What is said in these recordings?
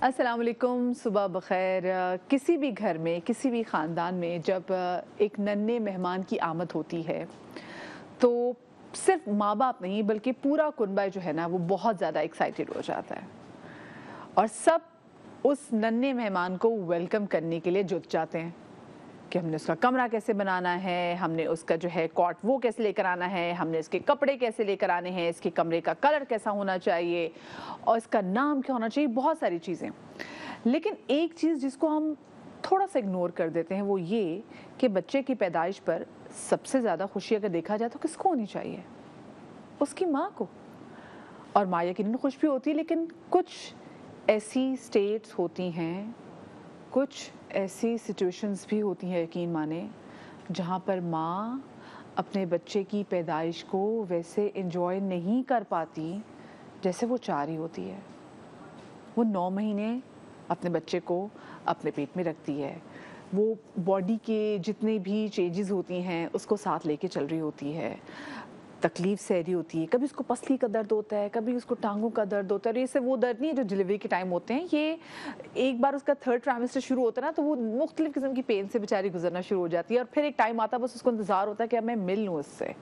السلام علیکم، صبح بخیر۔ کسی بھی گھر میں، کسی بھی خاندان میں جب ایک ننھے مہمان کی آمد ہوتی ہے تو صرف ماں باپ نہیں بلکہ پورا کنبہ جو ہے نا وہ بہت زیادہ ایکسائٹیڈ ہو جاتا ہے اور سب اس ننھے مہمان کو ویلکم کرنے کے لیے جٹ جاتے ہیں کہ ہم نے اس کا کمرہ کیسے بنانا ہے، ہم نے اس کا جو ہے کاٹ وہ کیسے لے کر آنا ہے، ہم نے اس کے کپڑے کیسے لے کر آنے ہیں، اس کے کمرے کا کلر کیسا ہونا چاہیے اور اس کا نام کیا ہونا چاہیے، بہت ساری چیزیں۔ لیکن ایک چیز جس کو ہم تھوڑا سا اگنور کر دیتے ہیں وہ یہ کہ بچے کی پیدائش پر سب سے زیادہ خوشی اگر دیکھا جائے تو کس کو ہونی چاہیے؟ اس کی ماں کو۔ اور ماں یقیناً خوش بھی ہوتی ہے، لیکن کچھ ایسی سٹیٹس ہوتی ہیں، کچھ ایسی سچویشنز بھی ہوتی ہیں یقین مانے جہاں پر ماں اپنے بچے کی پیدائش کو ویسے انجوائے نہیں کر پاتی جیسے وہ چاہ رہی ہوتی ہے۔ وہ 9 مہینے اپنے بچے کو اپنے پیٹ میں رکھتی ہے، وہ باڈی کے جتنے بھی چینجز ہوتی ہیں اس کو ساتھ لے کے چل رہی ہوتی ہے، تکلیف سہ رہی ہوتی ہے، کبھی اس کو پسلی کا درد ہوتا ہے، کبھی اس کو ٹانگوں کا درد ہوتا ہے، اور یہ سے وہ درد نہیں ہے جو ڈلیوری کے ٹائم ہوتے ہیں، یہ ایک بار اس کا 3rd ٹرائمسٹر شروع ہوتا ہے نا تو وہ مختلف قسم کی پین سے بیچاری گزرنا شروع ہو جاتی ہے، اور پھر ایک ٹائم آتا ہے بس اس کو انتظار ہوتا ہے کہ اب میں مل لوں اس سے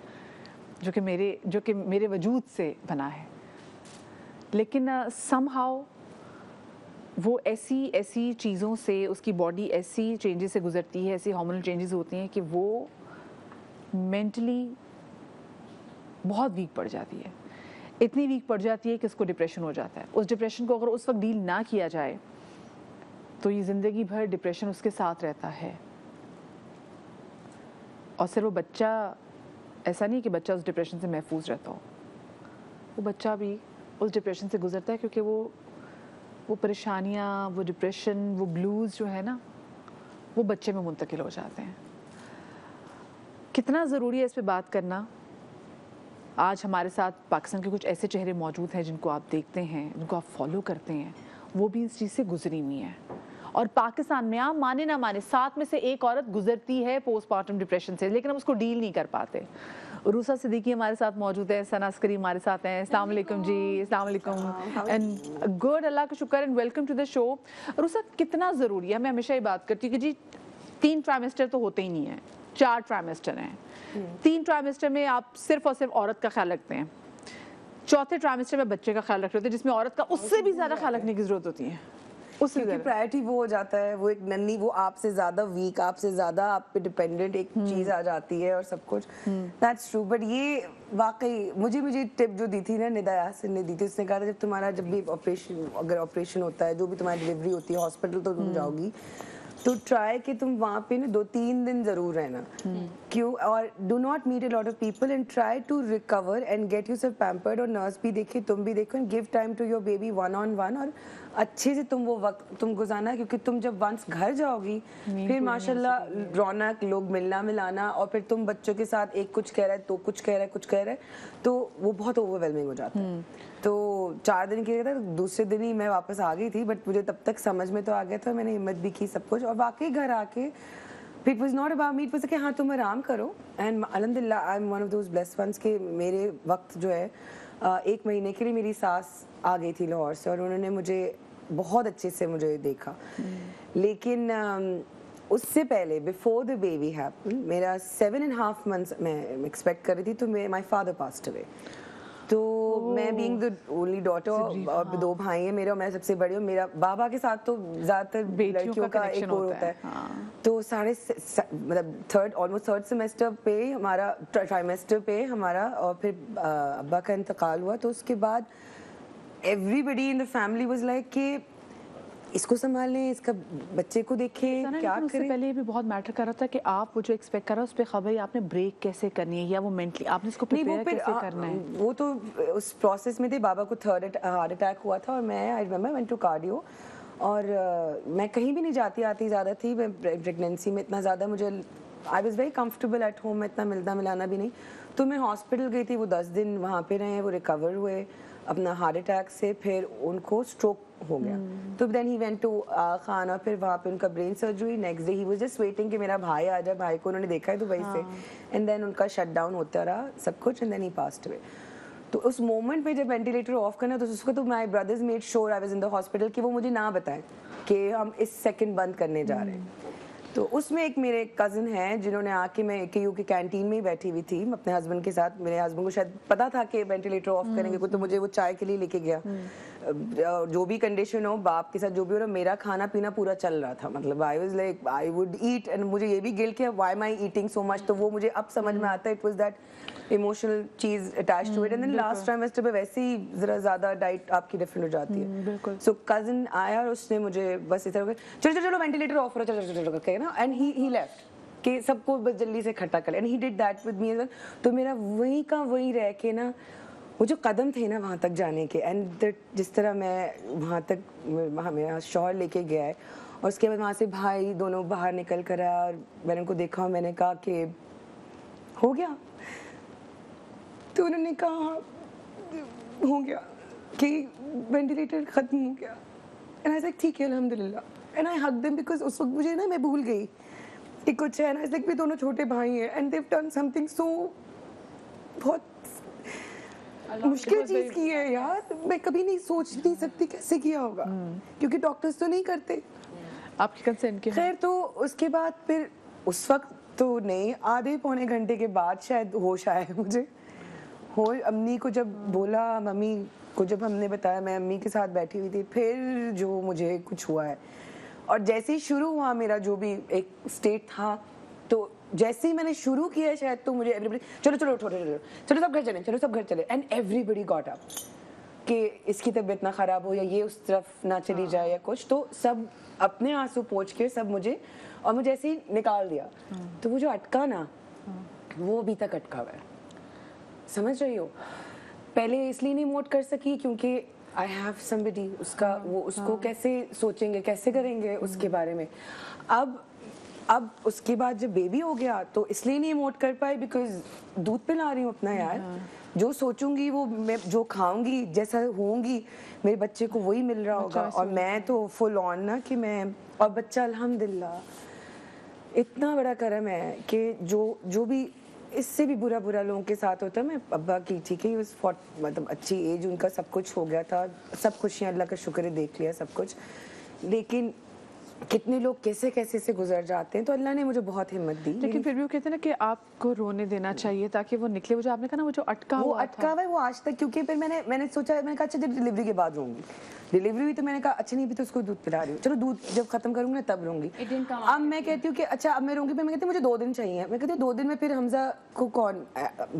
جو کہ میرے وجود سے بنا ہے۔ لیکن سم ہاؤ وہ ایسی چیزوں سے اس کی باڈی ایسی چینجز سے گزرتی ہے، ایسی ہارمونل چینجز ہوتی ہیں کہ وہ مینٹلی بہت ویک پڑ جاتی ہے، اتنی ویک پڑ جاتی ہے کہ اس کو ڈپریشن ہو جاتا ہے۔ اس ڈپریشن کو اگر اس وقت ڈیل نہ کیا جائے تو یہ زندگی بھر ڈپریشن اس کے ساتھ رہتا ہے۔ اور صرف وہ بچہ، ایسا نہیں کہ بچہ اس ڈپریشن سے محفوظ رہتا ہو، وہ بچہ بھی اس ڈپریشن سے گزرتا ہے کیونکہ وہ پریشانیاں، وہ ڈپریشن، وہ بلوز جو ہے نا وہ بچے میں منتقل ہو جاتے ہیں۔ کتنا ضروری ہے اس پہ بات کرنا۔ آج ہمارے ساتھ پاکستان کے کچھ ایسے چہرے موجود ہیں جن کو آپ دیکھتے ہیں، جن کو آپ فالو کرتے ہیں، وہ بھی اس چیز سے گزری ہوئی ہیں، اور پاکستان میں آپ مانے نہ مانے 7 میں سے 1 عورت گزرتی ہے پوسٹ پارٹم ڈپریشن سے، لیکن ہم اس کو ڈیل نہیں کر پاتے۔ عروسہ صدیقی ہمارے ساتھ موجود ہے، ثنا عسکری ہمارے ساتھ ہیں۔ السلام علیکم جی۔ السلام علیکم اینڈ گڈ، اللہ کا شکر، اینڈ ویلکم ٹو دا شو۔ عروسہ کتنا ضروری ہے، میں ہمیشہ یہ بات کرتی ہوں کہ جی 3 ٹرائمسٹر تو ہوتے ہی نہیں ہیں، 4 ٹرائمسٹر ہیں۔ 3 ٹرائمسٹر میں آپ صرف اور صرف عورت کا خیال رکھتے ہیں، 4تھے ٹرائمسٹر میں بچے کا خیال رکھ رہے ہوتے ہیں، جس میں عورت کا اس سے بھی زیادہ خیال رکھنے کی ضرورت ہوتی ہے۔ اس سے کیونکہ پرائرٹی وہ ہو جاتا ہے، وہ ایک ننھی، وہ آپ سے زیادہ ویک، آپ سے زیادہ آپ پہ ڈپینڈنٹ ایک چیز آ جاتی ہے اور سب کچھ۔ دیٹس ٹرو، بٹ یہ واقعی مجھے ٹپ جو دی تھی نا ندا یاسر نے دی تھی، اس نے کہا تھا جب تمہارا جب بھی اگر آپریشن ہوتا ہے، جو بھی تمہاری ڈلیوری ہوتی ہے ہاسپٹل تو تم جاؤ گی تو ٹرائی کہ تم وہاں پہ نا 2-3 دن ضرور رہنا، کیوں، اور do not meet a lot of people and try to recover and get yourself pampered, اور نرس بھی دیکھے، تم بھی دیکھو، and give time to your baby 1-on-1، اور اچھے سے تم وہ وقت تم گزارنا، کیونکہ تم جب ونس گھر جاؤ گی پھر ماشاء اللہ رونق، لوگ ملنا ملانا، اور پھر تم بچوں کے ساتھ ایک کچھ کہہ رہا ہے تو کچھ کہہ رہا ہے، کچھ کہہ رہا ہے، تو وہ بہت اوور ویلمنگ ہو جاتا ہے۔ تو 4 دن کے لیے تھا، دوسرے دن ہی میں واپس آ گئی تھی، بٹ مجھے تب تک سمجھ میں تو آ گیا تھا، میں نے ہمت بھی کی سب کچھ، اور واقعی گھر آ کے it was not about me, it was کہ ہاں تم آرام کرو، اینڈ الحمد للہ I am one of those blessed ones کہ میرے وقت جو ہے 1 مہینے کے لیے میری ساس آ گئی تھی لاہور سے، اور انہوں نے مجھے بہت اچھے سے مجھے دیکھا۔ لیکن اس سے پہلے بفور دا بیبی ہیپن، میرا 7.5 months میں ایکسپیکٹ کر رہی تھی، تو مائی فادر پاسڈ اوے، تو میں بینگ دا اونلی ڈاٹر، اور 2 بھائی ہیں میرے، اور میں سب سے بڑی ہوں۔ میرا بابا کے ساتھ تو زیادہ تر لڑکیوں کا ایک اور ہوتا ہے، تو مطلب 3rd سیمسٹر پہ ہمارا، ٹرائمسٹر پہ ہمارا، اور پھر ابا کا انتقال ہوا، تو اس کے بعد everybody in the family was like کہ اس کو سنبھالیں، اس کا بچے کو دیکھیں، کیا کریں۔ اس سے پہلے یہ بھی بہت میٹر کر رہا تھا کہ آپ وہ جو ایکسپیکٹ کر رہا ہے اس پہ خبر، آپ نے بریک کیسے کرنی ہے، یا وہ مینٹلی آپ نے اس کو پریپیئر کیسے کرنا ہے؟ وہ تو اس پروسیس میں تھے، بابا کو 3rd ہارٹ اٹیک ہوا تھا، اور میں I remember went to cardio, اور میں کہیں بھی نہیں جاتی آتی زیادہ تھی پریگنینسی میں، اتنا زیادہ مجھے I was very comfortable at home, میں اتنا ملنا ملانا بھی نہیں، تو میں ہاسپٹل گئی تھی، وہ 10 دن وہاں پہ رہے، وہ ریکور ہوئے اپنا ہارٹ اٹیک سے، پھر ان کو اسٹروک ہو گیا، تو دین ہی وینٹ ٹو خانہ، پھر وہاں پہ ان کا brain surgery, next day he was just waiting کہ میرا بھائی آ جائے، بھائی کو انہوں نے دیکھا ہے دبئی سے، اینڈ دین ان کا شٹ ڈاؤن ہوتا رہا سب کچھ، and then he passed away. तो उस मोमेंट में जब वेंटिलेटर ऑफ करना तो उसको तो my brothers made sure I was in the hospital कि वो मुझे ना बताएं कि हम इस सेकंड बंद करने जा रहे हैं। तो उसमें एक मेरे कज़न हैं जिन्होंने आके, मैं AKU की कैंटीन में ही बैठी हुई थी अपने हस्बैंड के साथ, मेरे हस्बैंड को शायद पता था कि वेंटिलेटर ऑफ करेंगे, तो मुझे वो चाय के लिए लेके गया। जो भी कंडीशन हो, बाप के साथ जो भी हो रहा, मेरा खाना पीना पूरा चल रहा था, मतलब I was like I would eat, and मुझे ये भी गिल्ट कि why am I eating so much, तो वो मुझे अब समझ में आता है इट वाज दैट इमोशनल चीज attached to it. And then last trimester पे वैसे ही जरा ज्यादा डाइट आपकी डिफरेंट हो जाती है। बिल्कुल। सो कजिन आया और उसने मुझे बस इस तरह चलो चलो चलो वेंटिलेटर ऑफ करो, चलो चलो चलो करके ना, एंड ही लेफ्ट कि सबको बस जल्दी से इकट्ठा कर, and he did that with me as well. तो मेरा वहीं का वहीं रह के ना वो जो कदम थे ना वहाँ तक जाने के, एंड जिस तरह मैं वहाँ तक, वहाँ मेरा शौहर लेके गया है, और उसके बाद वहाँ से भाई दोनों बाहर निकल कर आया, और मैंने उनको देखा और मैंने कहा कि हो गया, तो उन्होंने कहा हो गया कि वेंटिलेटर खत्म हो गया, एंड आई लाइक ठीक है अल्हम्दुलिल्लाह, and I hug them because उस वक्त मुझे ना, मैं भूल गई कि कुछ है ना, लाइक भी दोनों छोटे भाई हैं and they've done something so बहुत मुश्किल चीज की है यार, मैं कभी नहीं सोच नहीं सकती कैसे किया होगा, क्योंकि डॉक्टर्स तो नहीं करते आपकी कंसेंट के। खैर तो उसके बाद फिर उस वक्त तो नहीं, आधे पौने घंटे के बाद शायद होश आया मुझे। हो अम्मी को जब बोला, मम्मी को जब हमने बताया, मैं अम्मी के साथ बैठी हुई थी, फिर जो मुझे कुछ हुआ है, और जैसे ही शुरू हुआ मेरा जो भी एक स्टेट था, तो जैसे ही मैंने शुरू किया शायद, तो मुझे एवरीबॉडी चलो चलो उठो चलो चलो सब घर चले, चलो सब घर चले, एंड एवरीबॉडी गॉट अप कि इसकी तबीयत ना खराब हो या ये उस तरफ ना चली जाए या कुछ, तो सब अपने आंसू पोंछ के सब मुझे, और मुझे ऐसे ही निकाल दिया। तो वो जो अटका ना, वो अभी तक अटका हुआ है, समझ रही हो। पहले इसलिए नहीं मोट कर सकी क्योंकि आई हैव समबडी, उसका वो उसको कैसे सोचेंगे, कैसे करेंगे उसके बारे में। अब उसके बाद जब बेबी हो गया तो इसलिए नहीं इमोट कर पाई बिकॉज दूध पिला रही हूँ अपना यार, जो सोचूंगी वो मैं, जो खाऊंगी जैसा होंगी मेरे बच्चे को वही मिल रहा होगा, और मैं तो फुल ऑन ना कि मैं, और बच्चा अल्हम्दुलिल्लाह इतना बड़ा करम है कि जो भी इससे भी बुरा लोगों के साथ होता है। मैं अब्बा की ठीक है, मतलब अच्छी एज उनका, सब कुछ हो गया था, सब खुशियाँ अल्लाह का शुक्र है, देख लिया सब कुछ, लेकिन कितने लोग कैसे कैसे से गुजर जाते हैं, तो अल्लाह ने मुझे बहुत हिम्मत दी। लेकिन फिर भी वो कहते हैं ना कि आपको रोने देना चाहिए ताकि वो निकले। वो जो आपने कहा ना, वो जो अटका हुआ है वो आज तक, क्योंकि फिर मैंने सोचा, मैंने कहा अच्छा जब डिलीवरी के बाद रोऊंगी, डिलीवरी हुई तो मैंने कहा अच्छा नहीं अभी तो उसको दूध पिला रही हूँ, चलो दूध जब खत्म करूंगी ना तब रोऊंगी। अब मैं कहती हूँ कि अच्छा अब मैं रोऊंगी, फिर मैं कहती हूँ मुझे 2 दिन चाहिए, मैं कहती हूँ 2 दिन में फिर हमजा को कौन,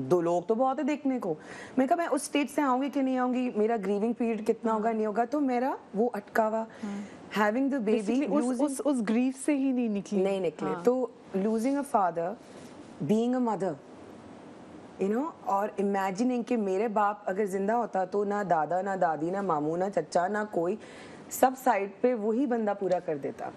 2 लोग तो बहुत है देखने को, मैं कहा मैं उस स्टेज से आऊंगी कि नहीं आऊंगी, मेरा ग्रीविंग पीरियड कितना होगा नहीं होगा, तो मेरा वो अटका हुआ having the baby, उस ग्रीफ से ही नहीं निकले। तो losing a father, being a mother, you know, और imagining कि मेरे बाप अगर जिंदा होता तो ना दादा ना दादी ना मामू ना चचा ना कोई, सब साइड पे वही बंदा पूरा कर देता,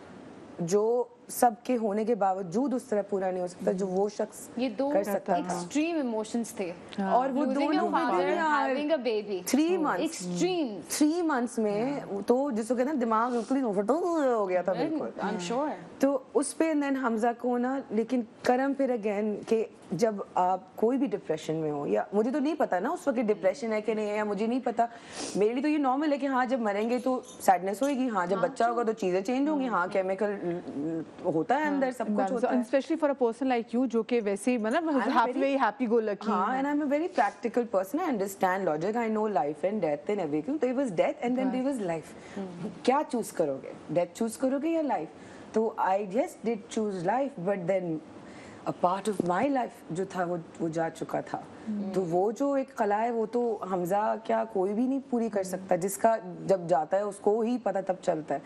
जो सबके होने के बावजूद उस तरह पूरा नहीं हो सकता जो वो शख्स ये दो कर सकता था। एक्सट्रीम इमोशंस थे, और वो दोनों having a baby 3 months, extreme 3 months में तो जिसको कहते हैं दिमाग बिल्कुल हो गया था बिल्कुल, आई एम श्योर। तो उस पे देन हमजा को ना, लेकिन करम फिर अगेन कि जब आप कोई भी डिप्रेशन में हो, या मुझे तो नहीं पता ना उस वक्त डिप्रेशन है कि नहीं है, या मुझे नहीं पता, मेरे लिए तो ये नॉर्मल है कि हाँ जब मरेंगे तो सैडनेस होगी, हाँ जब बच्चा होगा तो चीजें चेंज होंगी, हाँ केमिकल होता है अंदर, सब कुछ होता है, specially for a person like you जो कि वैसे ही मतलब वेरी हैप्पी गो लकी। हाँ, and I am a very practical person, I understand logic, I know life and death and everything. There was death and then there was life, क्या choose करोगे, death choose करोगे या life? तो I just did choose life, but then a part of my life जो था वो जा चुका था। तो वो जो एक कला है वो तो हमजा क्या कोई भी नहीं पूरी कर सकता, जिसका जब जाता है उसको ही पता तब चलता है।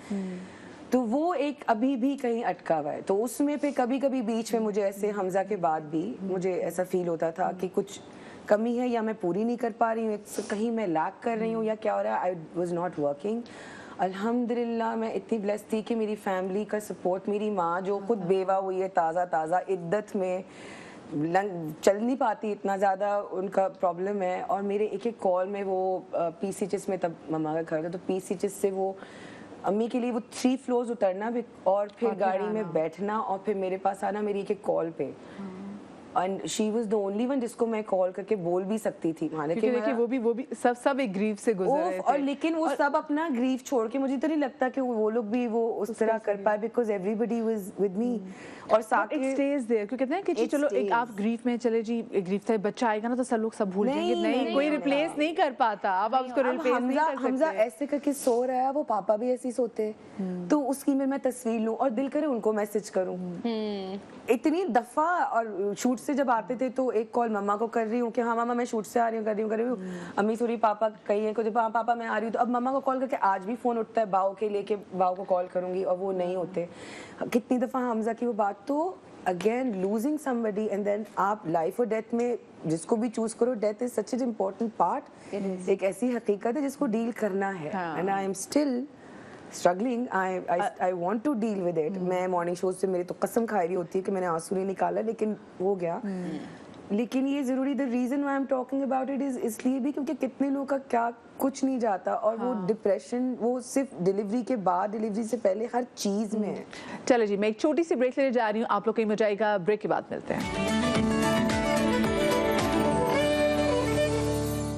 तो वो एक अभी भी कहीं अटका हुआ है, तो उसमें पे कभी कभी बीच में मुझे ऐसे हमजा के बाद भी मुझे ऐसा फील होता था कि कुछ कमी है, या मैं पूरी नहीं कर पा रही हूँ, कहीं मैं लैक कर रही हूँ, या क्या हो रहा है, आई वॉज नॉट वर्किंग। अल्हम्दुलिल्लाह मैं इतनी ब्लेस थी कि मेरी फैमिली का सपोर्ट, मेरी माँ जो खुद बेवा हुई है, ताज़ा इद्दत में चल नहीं पाती, इतना ज़्यादा उनका प्रॉब्लम है, और मेरे एक एक कॉल में वो PCHS में, तब मम्मा का घर था, तो PCHS से वो अम्मी के लिए वो 3 फ्लोर्स उतरना भी, और फिर गाड़ी में बैठना, और फिर मेरे पास आना मेरी एक एक कॉल पे। and she was the only one जिसको मैं कॉल करके बोल भी सकती थी, क्योंकि देखिए वो भी सब एक ग्रीफ से गुजर रहे थे। और लेकिन वो सब अपना ग्रीफ छोड़ के, मुझे तो नहीं लगता कि वो लोग भी वो उस तरह कर पाए, because everybody was with me. और साथ एक स्टेज देयर, क्योंकि कहते हैं कि चलो एक आप ग्रीफ में चले जी, ग्रीफ था, बच्चा आएगा ना तो सब लोग सब भूल जाएंगे, नहीं कोई रिप्लेस नहीं कर पाता। अब आप उसको रिप्लेस नहीं कर सकते। हमजा ऐसे करके सो रहा है, वो पापा भी ऐसे ही सोते, तो उसकी मैं तस्वीर लूं और दिल करे उनको मैसेज करूं। इतनी दफा, और शूट से जब आते थे तो एक कॉल मम्मा को कर रही हूँ कि हाँ मामा मैं शूट से आ रही हूँ, कर रही हूँ, अम्मी सॉरी पापा कहीं है कुछ, पापा मैं आ रही हूँ, तो अब मम्मा को कॉल करके आज भी फोन उठता है बाव के लिए कि बाव को कॉल करूंगी, और वो नहीं होते। कितनी दफा हमजा की वो बात। तो again losing somebody, and then आप लाइफ और डेथ में जिसको भी चूज करो, death is such an important part. एक ऐसी हकीकत है जिसको डील करना है, and I am still struggling. I want to deal with it. मैं मॉर्निंग शो से मेरी तो कसम खाई रही होती है कि मैंने आंसू नहीं निकाला, लेकिन हो गया। लेकिन ये जरूरी, the reason why I am talking about it is इसलिए भी क्योंकि कितने लोगों का क्या कुछ नहीं जाता, और वो डिप्रेशन वो सिर्फ डिलीवरी के बाद, डिलीवरी से पहले हर चीज में है। चलो जी, मैं एक छोटी सी ब्रेक लेने जा रही हूँ, आप लोग कहीं हो जाएगा, ब्रेक के बाद मिलते हैं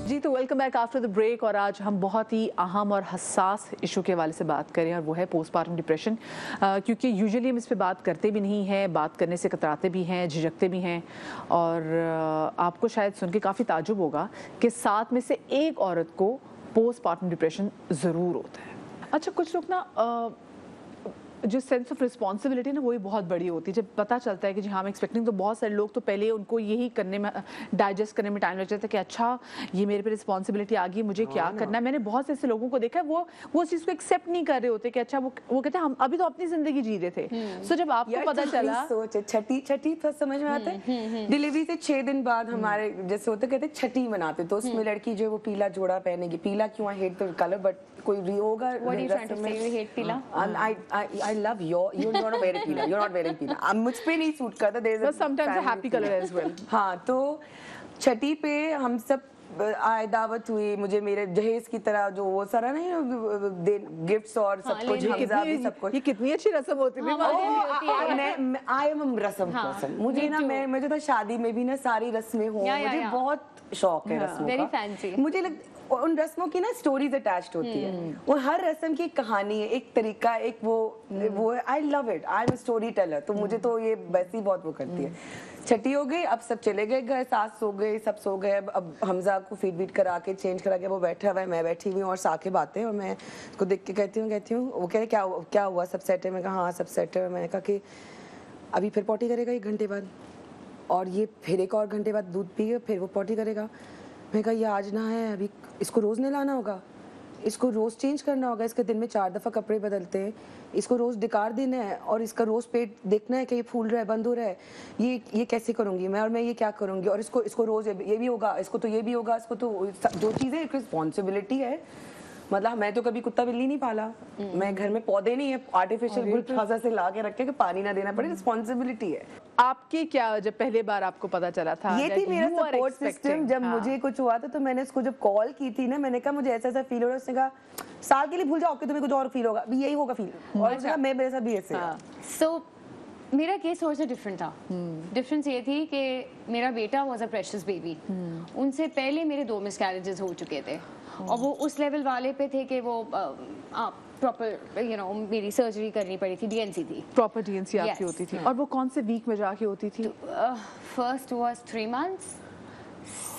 जी। तो welcome back after the break, और आज हम बहुत ही अहम और हसास इशू के हवाले से बात करें, और वो है पोस्टमार्टम डिप्रेशन। क्योंकि यूजुअली हम इस पे बात करते भी नहीं हैं, बात करने से कतराते भी हैं, झिझकते भी हैं, और आपको शायद सुन के काफ़ी ताजुब होगा कि 7 में से 1 औरत को पोस्टमार्टम डिप्रेशन ज़रूर होता है। अच्छा, कुछ लोग ना जो सेंस ऑफ रिस्पॉन्सिबिलिटी ना, वो ही बहुत बड़ी होती है। जब पता चलता है कि जी हाँ मैं एक्सपेक्टिंग, तो बहुत सारे लोग तो पहले उनको यही करने में, डाइजेस्ट करने में टाइम लग जाता है कि अच्छा ये मेरे पे रिस्पॉन्सिबिलिटी आ गई, मुझे क्या करना है। मैंने बहुत से ऐसे लोगों को देखा है, वो चीज़ को एक्सेप्ट नहीं कर रहे होते कि अच्छा वो कहते हैं हम अभी तो अपनी जिंदगी जी रहे थे। सो जब आपको पता चला, सोच छठी समझ में आता है, डिलीवरी से 6 दिन बाद हमारे जैसे होते, कहते छठी मनाते, तो उसमें लड़की जो वो पीला जोड़ा पहनेगी। पीला क्यों, I hate the colour, but कोई भी होगा। What are you trying to say? You hate पीला? I love you're not wearing पीला, you're not wearing पीला। मुझ पे नहीं सूट करता, there is a sometimes a happy color as well। हाँ, तो छठी पे हम सब आए, दावत हुई, मुझे मेरे जहेज की तरह जो वो सारा नहीं गिफ्ट्स और सब कुछ, हमजा भी सब कुछ। ये कितनी अच्छी रस्म होती है। आई एम रस्म पर्सन। मुझे ना मैं जो था शादी में भी ना सारी रस्में हो, मुझे बहुत शौक है रस्मों का। Very fancy. मुझे उन रस्मों की ना स्टोरीज अटैच्ड होती है, वो हर रस्म की एक कहानी है, एक तरीका, एक वो I love it, I am story teller. तो मुझे तो ये वैसे ही बहुत वो करती है। छठी हो गई, अब सब चले गए घर, सास सो गए, सब सो गए। अब हमजा को फीड बीट करा के चेंज करा के वो बैठा हुआ है, मैं बैठी हुई हूँ, और साके बातें, और मैं उसको देख के कहती हूँ वो कह रहे क्या हुआ, सब सेट है? मैं कहा हाँ सब सेट है। मैंने कहा कि अभी फिर पॉटी करेगा 1 घंटे बाद, और ये फिर 1 और घंटे बाद दूध पिएगा, फिर वो पॉटी करेगा। मैं कहा ये आज ना है, अभी इसको रोज़ नहलाना होगा, इसको रोज़ चेंज करना होगा, इसके दिन में 4 दफ़ा कपड़े बदलते हैं, इसको रोज़ डिकार देना है, और इसका रोज़ पेट देखना है कि ये फूल रहा है, बंद हो रहा है, ये कैसे करूँगी मैं, और मैं ये क्या करूँगी, और इसको रोज़ ये भी होगा, इसको तो ये भी होगा, इसको तो जो चीज़ें एक रिस्पॉन्सिबिलिटी है। मतलब मैं तो कभी कुत्ता बिल्ली नहीं पाला, मैं घर में पौधे नहीं है आर्टिफिशियल गुल खासा से ला के रखे कि पानी ना देना पड़े, रिस्पॉन्सिबिलिटी है। आपकी क्या, जब पहले बार आपको पता चला था? ये थी मेरा सपोर्ट सिस्टम। जब मुझे कुछ हुआ था तो मैंने उसको जब कॉल की थी ना, मैंने कहा मुझे ऐसा ऐसा फील हो रहा है। उसने कहा साल के लिए भूल जाओ कि तुम्हें कुछ और फील होगा, यही होगा फील, और उसने कहा मेरे साथ भी ऐसे। सो मेरा केस थोड़ा सा डिफरेंट था। डिफरेंस ये थी कि मेरा बेटा वाज अ प्रेशियस बेबी। उनसे पहले मेरे 2 मिसकैरेजेस हो चुके थे, और वो उस लेवल वाले पे थे कि वो प्रॉपर मेरी सर्जरी करनी पड़ी थी, डीएनसी थी, प्रॉपर डीएनसी आपकी होती थी। और वो कौन से वीक में जाके होती थी? First was 3 months,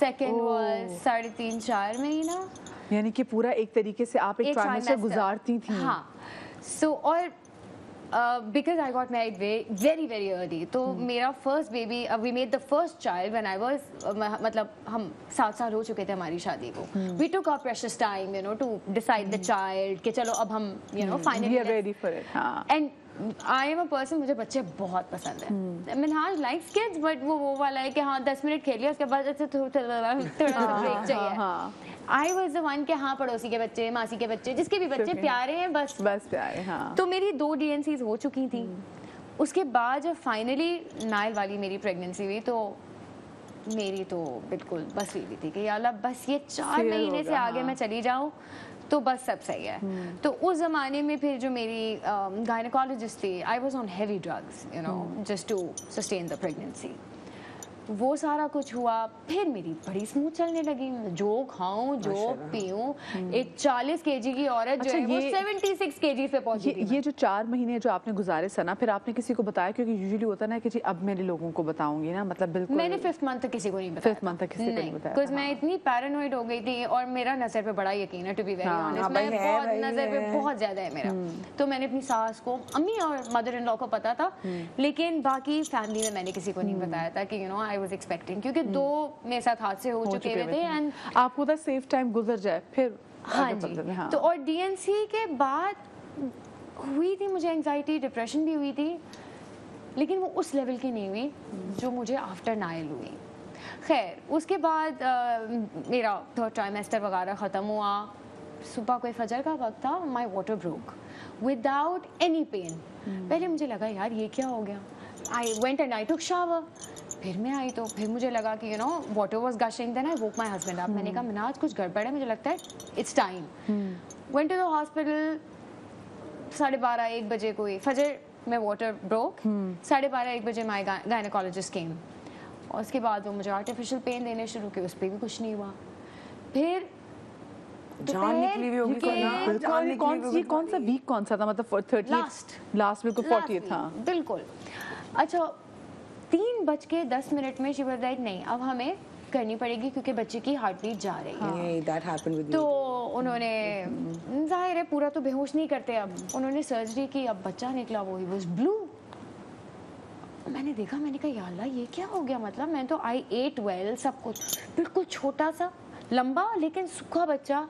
second was 3.5-4 महीना, यानी कि पूरा एक तरीके से आप एक ट्राइमेस्टर गुजारती थी। हाँ, सो और because I got married very very early, तो मेरा first baby, we made the first child when I was, मतलब हम 7 साल हो चुके थे हमारी शादी को। We took our precious time to decide the child, कि चलो अब हम finally we are ready for it. हाँ, and I am a person, मुझे बच्चे बहुत पसंद है। I mean, हाँ लाइक्स किड्स, बट वो वाला है कि हाँ 10 मिनट खेल लिया, उसके बाद थोड़ा ब्रेक चाहिए। आई वॉज द वन के हाँ पड़ोसी के बच्चे, मासी के बच्चे, जिसके भी बच्चे प्यारे हैं, बस प्यारे। हाँ, तो मेरी 2 DNCs हो चुकी थी। उसके बाद जब फाइनली नाइल वाली मेरी प्रेगनेंसी हुई, तो मेरी तो बिल्कुल बस हुई थी कि यार बस ये 4 महीने से आगे मैं चली जाऊँ तो बस सब सही है। तो उस जमाने में फिर जो मेरी गायनेकोलॉजिस्ट थी, I was on heavy drugs just to sustain the pregnancy. وہ سارا کچھ ہوا. پھر میری بڑی اسموتھ چلنے لگی, جو کھاؤں جو پیوں. ایک 40 kg کی عورت جو ہے وہ 76 kg پہ پہنچی تھی. یہ جو 4 مہینے جو آپ نے گزارے سنا, پھر آپ نے کسی کو بتایا؟ کیونکہ یوزلی ہوتا ہے نا کہ جی اب میرے لوگوں کو بتاؤں گی نا, مطلب بالکل. میں نے 5th منتھ تک کسی کو نہیں بتایا. 5th منتھ تک کسی کو نہیں بتایا بیکاز میں اتنی پیرانوئڈ ہو گئی تھی, اور میرا نظر پہ بڑا یقین ہے, ٹو بی ویری آنیسٹ, میں بہت نظر پہ بہت زیادہ ہے میرا. تو میں نے اپنی ساس کو, امی اور مدر ان لا کو پتا تھا, لیکن باقی فیملی میں نے کسی کو نہیں بتایا تھا کہ you know I was expecting, کیونکہ 2 میرے ساتھ حادثے ہو چکے ہوئے تھے. اینڈ آپ کو سیف ٹائم گزر جائے پھر. ہاں جی. تو اور DNC کے بعد ہوئی تھی مجھے انگزائٹی, ڈپریشن بھی ہوئی تھی, لیکن وہ اس لیول کی نہیں ہوئی جو مجھے آفٹر نائل ہوئی. خیر اس کے بعد میرا 3rd ٹرائمیسٹر وغیرہ ختم ہوا. صبح کوئی فجر کا وقت تھا, my water broke without any pain. پہلے مجھے لگا یار یہ کیا ہو گیا. I went and I took shower. پھر میں آئی تو پھر مجھے لگا کہ you know water was gushing. Then I woke my husband up. میں نے کہا مناج کچھ گڑبڑ ہے, مجھے لگتا ہے it's time. Went to the hospital. 12:30-1 بجے کوئی فجر میں واٹر بروک. 12:30-1 بجے مائی گائنیکالوجسٹ کیم. اور اس کے بعد وہ مجھے آرٹیفیشیل پین دینے شروع کیے, اس پہ بھی کچھ نہیں ہوا. پھر جان نکلی ہوئی ہوگی. کون سا ویک کون سا تھا, مطلب 30 لاسٹ بالکل 40 تھا بالکل. اچھا 3:10 میں شی واز لائک نہیں اب ہمیں کرنی پڑے گی کیونکہ بچے کی ہارٹ بیٹ جا رہی ہے. تو انہوں نے, ظاہر ہے پورا تو بے ہوش نہیں کرتے, اب انہوں نے سرجری کی. اب بچہ نکلا, وہ واز بلو. میں نے دیکھا, میں نے کہا یا اللہ یہ کیا ہو گیا. مطلب میں تو I ate well, سب کچھ بالکل چھوٹا سا لمبا لیکن سوکھا بچہ